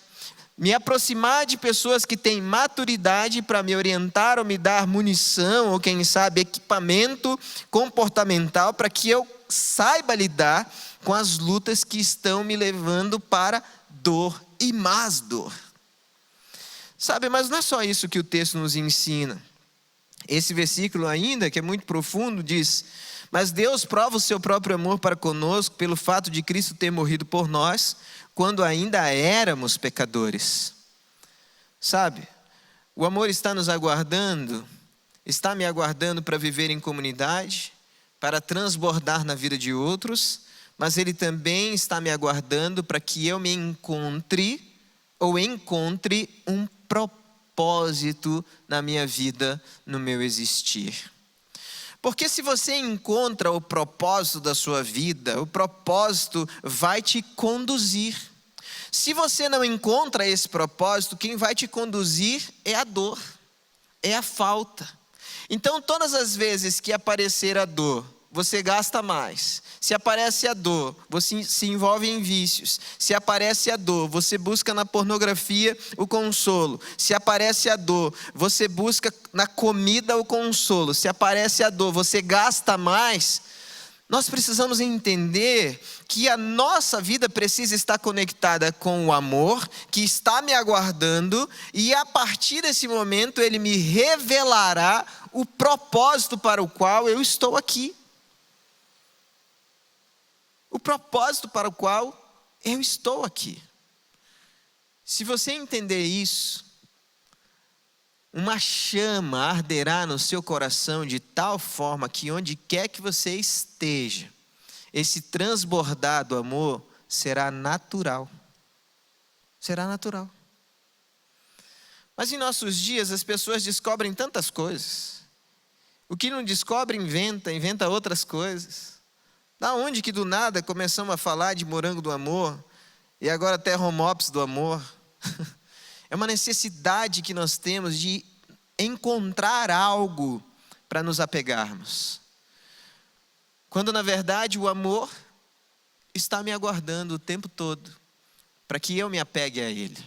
me aproximar de pessoas que têm maturidade para me orientar ou me dar munição ou quem sabe equipamento comportamental para que eu saiba lidar com as lutas que estão me levando para dor e mais dor. Sabe, mas não é só isso que o texto nos ensina. Esse versículo ainda, que é muito profundo, diz: mas Deus prova o seu próprio amor para conosco pelo fato de Cristo ter morrido por nós quando ainda éramos pecadores. Sabe, o amor está nos aguardando, está me aguardando para viver em comunidade, para transbordar na vida de outros, mas Ele também está me aguardando para que eu me encontre um propósito na minha vida, no meu existir. Porque se você encontra o propósito da sua vida, o propósito vai te conduzir. Se você não encontra esse propósito, quem vai te conduzir é a dor, é a falta. Então, todas as vezes que aparecer a dor, você gasta mais. Se aparece a dor, você se envolve em vícios. Se aparece a dor, você busca na pornografia o consolo. Se aparece a dor, você busca na comida o consolo. Se aparece a dor, você gasta mais. Nós precisamos entender que a nossa vida precisa estar conectada com o amor que está me aguardando, e a partir desse momento Ele me revelará o propósito para o qual eu estou aqui. O propósito para o qual eu estou aqui. Se você entender isso, uma chama arderá no seu coração de tal forma que onde quer que você esteja, esse transbordar do amor será natural. Será natural. Mas em nossos dias as pessoas descobrem tantas coisas. O que não descobre, inventa outras coisas. Da onde que do nada começamos a falar de morango do amor e agora até Romops do amor? É uma necessidade que nós temos de encontrar algo para nos apegarmos. Quando na verdade o amor está me aguardando o tempo todo para que eu me apegue a Ele.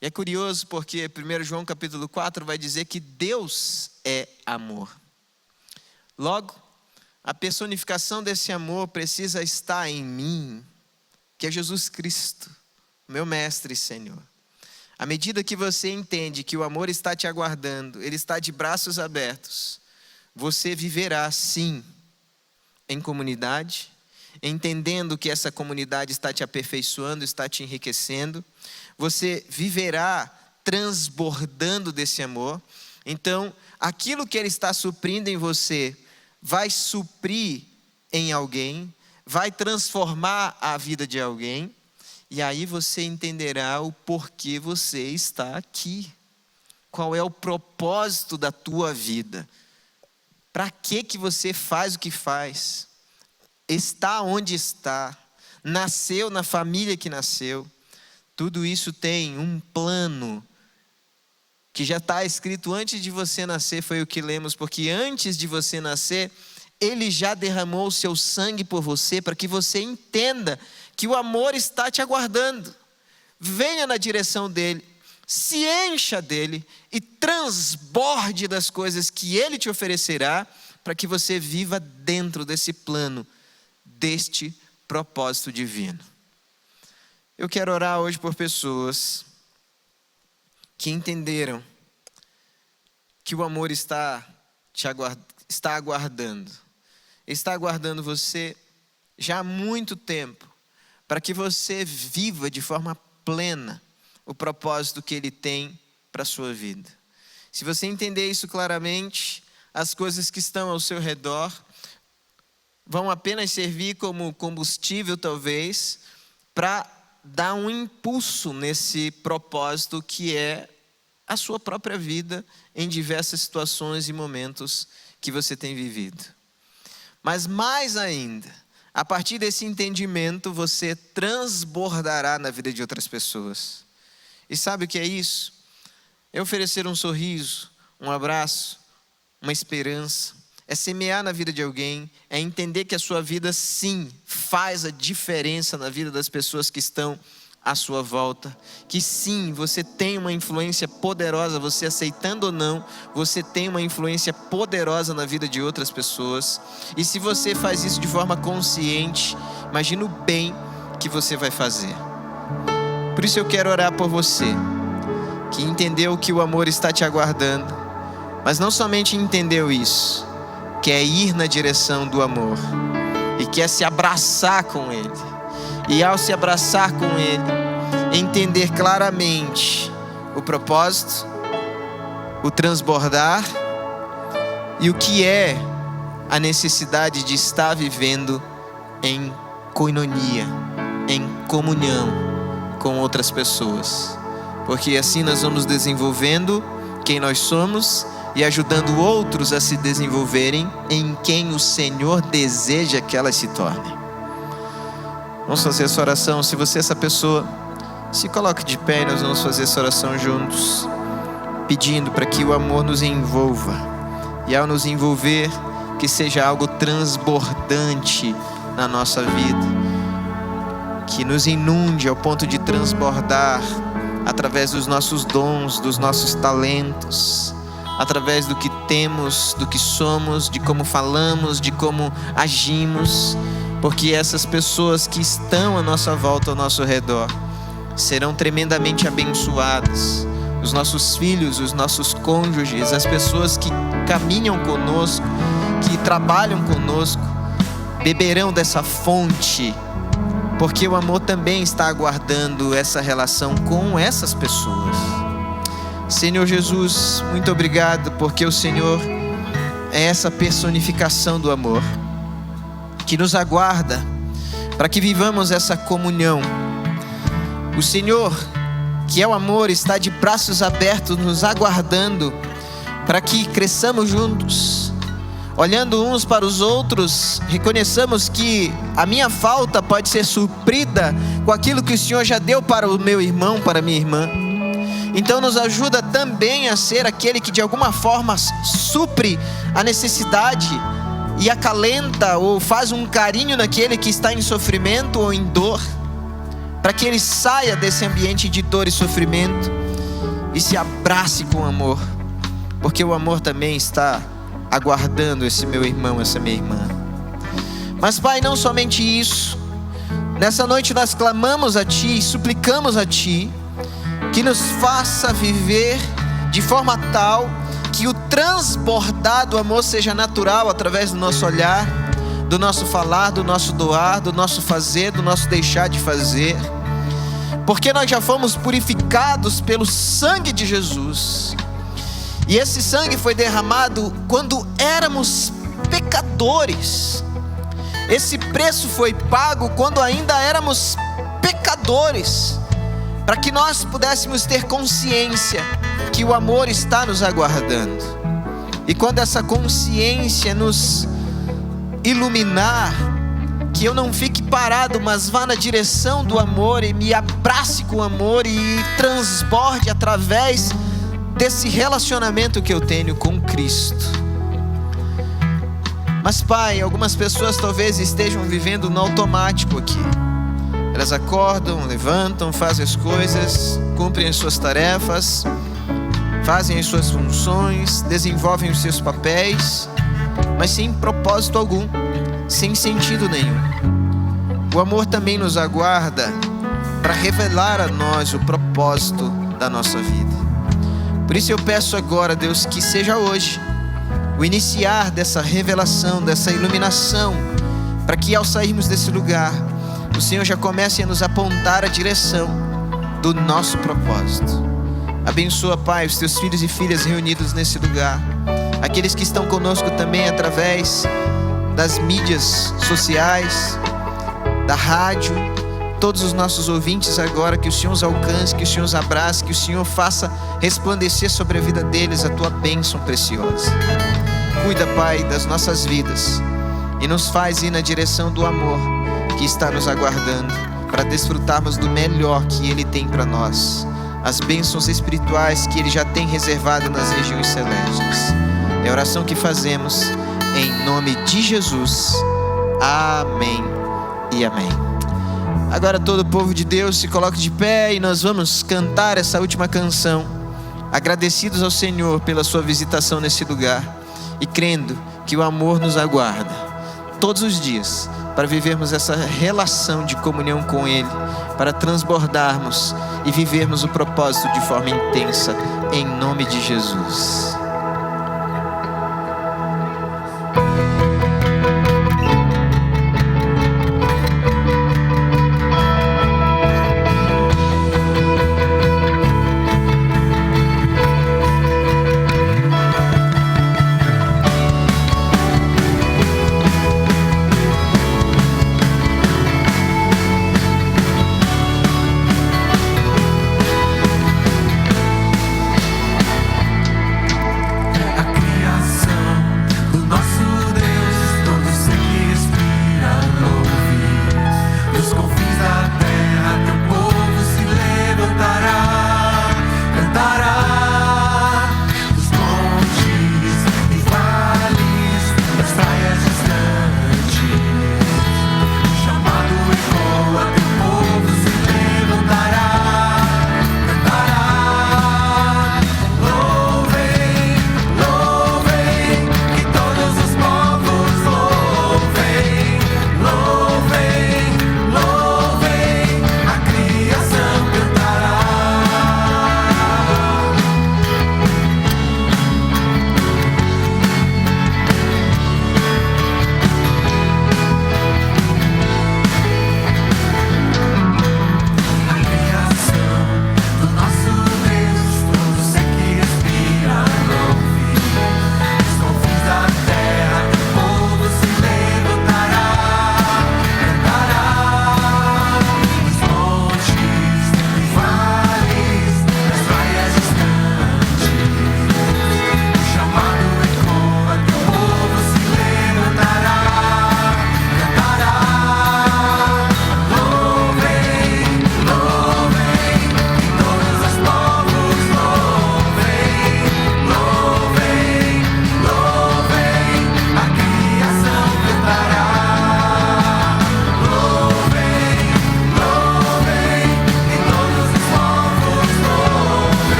E é curioso porque 1 João capítulo 4 vai dizer que Deus é amor. Logo, a personificação desse amor precisa estar em mim, que é Jesus Cristo, meu mestre e Senhor. À medida que você entende que o amor está te aguardando, Ele está de braços abertos, você viverá sim em comunidade, entendendo que essa comunidade está te aperfeiçoando, está te enriquecendo. Você viverá transbordando desse amor. Então, aquilo que Ele está suprindo em você vai suprir em alguém, vai transformar a vida de alguém, e aí você entenderá o porquê você está aqui. Qual é o propósito da tua vida? Para que você faz o que faz? Está onde está? Nasceu na família que nasceu? Tudo isso tem um plano que já está escrito antes de você nascer, foi o que lemos, porque antes de você nascer, Ele já derramou o seu sangue por você, para que você entenda que o amor está te aguardando. Venha na direção dEle, se encha dEle e transborde das coisas que Ele te oferecerá, para que você viva dentro desse plano, deste propósito divino. Eu quero orar hoje por pessoas que entenderam que o amor está aguardando você já há muito tempo, para que você viva de forma plena o propósito que Ele tem para a sua vida. Se você entender isso claramente, as coisas que estão ao seu redor vão apenas servir como combustível, talvez, para dar um impulso nesse propósito que é a sua própria vida em diversas situações e momentos que você tem vivido. Mas mais ainda, a partir desse entendimento, você transbordará na vida de outras pessoas. E sabe o que é isso? É oferecer um sorriso, um abraço, uma esperança. É semear na vida de alguém, é entender que a sua vida sim faz a diferença na vida das pessoas que estão à sua volta. Que sim, você tem uma influência poderosa, você aceitando ou não, você tem uma influência poderosa na vida de outras pessoas. E se você faz isso de forma consciente, imagina o bem que você vai fazer. Por isso eu quero orar por você, que entendeu que o amor está te aguardando, mas não somente entendeu isso, quer ir na direção do amor e quer se abraçar com Ele. E ao se abraçar com Ele, entender claramente o propósito, o transbordar e o que é a necessidade de estar vivendo em koinonia, em comunhão com outras pessoas. Porque assim nós vamos desenvolvendo quem nós somos e ajudando outros a se desenvolverem em quem o Senhor deseja que elas se tornem. Vamos fazer essa oração. Se você é essa pessoa, se coloque de pé e nós vamos fazer essa oração juntos, pedindo para que o amor nos envolva. E ao nos envolver, que seja algo transbordante na nossa vida, que nos inunde ao ponto de transbordar através dos nossos dons, dos nossos talentos, através do que temos, do que somos, de como falamos, de como agimos, porque essas pessoas que estão à nossa volta, ao nosso redor, serão tremendamente abençoadas. Os nossos filhos, os nossos cônjuges, as pessoas que caminham conosco, que trabalham conosco, beberão dessa fonte, porque o amor também está aguardando essa relação com essas pessoas. Senhor Jesus, muito obrigado, porque o Senhor é essa personificação do amor, que nos aguarda para que vivamos essa comunhão. O Senhor, que é o amor, está de braços abertos nos aguardando para que cresçamos juntos, olhando uns para os outros, reconheçamos que a minha falta pode ser suprida com aquilo que o Senhor já deu para o meu irmão, para a minha irmã. Então nos ajuda também a ser aquele que de alguma forma supre a necessidade e acalenta ou faz um carinho naquele que está em sofrimento ou em dor, para que ele saia desse ambiente de dor e sofrimento e se abrace com amor, porque o amor também está aguardando esse meu irmão, essa minha irmã. Mas Pai, não somente isso, nessa noite nós clamamos a Ti e suplicamos a Ti que nos faça viver de forma tal que o transbordar do amor seja natural através do nosso olhar, do nosso falar, do nosso doar, do nosso fazer, do nosso deixar de fazer, porque nós já fomos purificados pelo sangue de Jesus. E esse sangue foi derramado quando éramos pecadores. Esse preço foi pago quando ainda éramos pecadores, para que nós pudéssemos ter consciência que o amor está nos aguardando. E quando essa consciência nos iluminar, que eu não fique parado, mas vá na direção do amor e me abrace com amor e transborde através desse relacionamento que eu tenho com Cristo. Mas Pai, algumas pessoas talvez estejam vivendo no automático aqui. Elas acordam, levantam, fazem as coisas, cumprem as suas tarefas, fazem as suas funções, desenvolvem os seus papéis, mas sem propósito algum, sem sentido nenhum. O amor também nos aguarda para revelar a nós o propósito da nossa vida. Por isso eu peço agora, Deus, que seja hoje o iniciar dessa revelação, dessa iluminação, para que ao sairmos desse lugar, o Senhor já comece a nos apontar a direção do nosso propósito. Abençoa, Pai, os teus filhos e filhas reunidos nesse lugar, aqueles que estão conosco também através das mídias sociais, da rádio, todos os nossos ouvintes agora, que o Senhor os alcance, que o Senhor os abrace, que o Senhor faça resplandecer sobre a vida deles a tua bênção preciosa. Cuida, Pai, das nossas vidas e nos faz ir na direção do amor que está nos aguardando, para desfrutarmos do melhor que Ele tem para nós, as bênçãos espirituais que Ele já tem reservado nas regiões celestes. É a oração que fazemos em nome de Jesus. Amém e amém. Agora todo o povo de Deus se coloque de pé e nós vamos cantar essa última canção, agradecidos ao Senhor pela sua visitação nesse lugar e crendo que o amor nos aguarda todos os dias para vivermos essa relação de comunhão com Ele, para transbordarmos e vivermos o propósito de forma intensa, em nome de Jesus.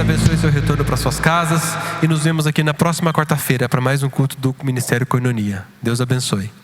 Abençoe seu retorno para suas casas e nos vemos aqui na próxima quarta-feira para mais um culto do Ministério Koinonia. Deus abençoe.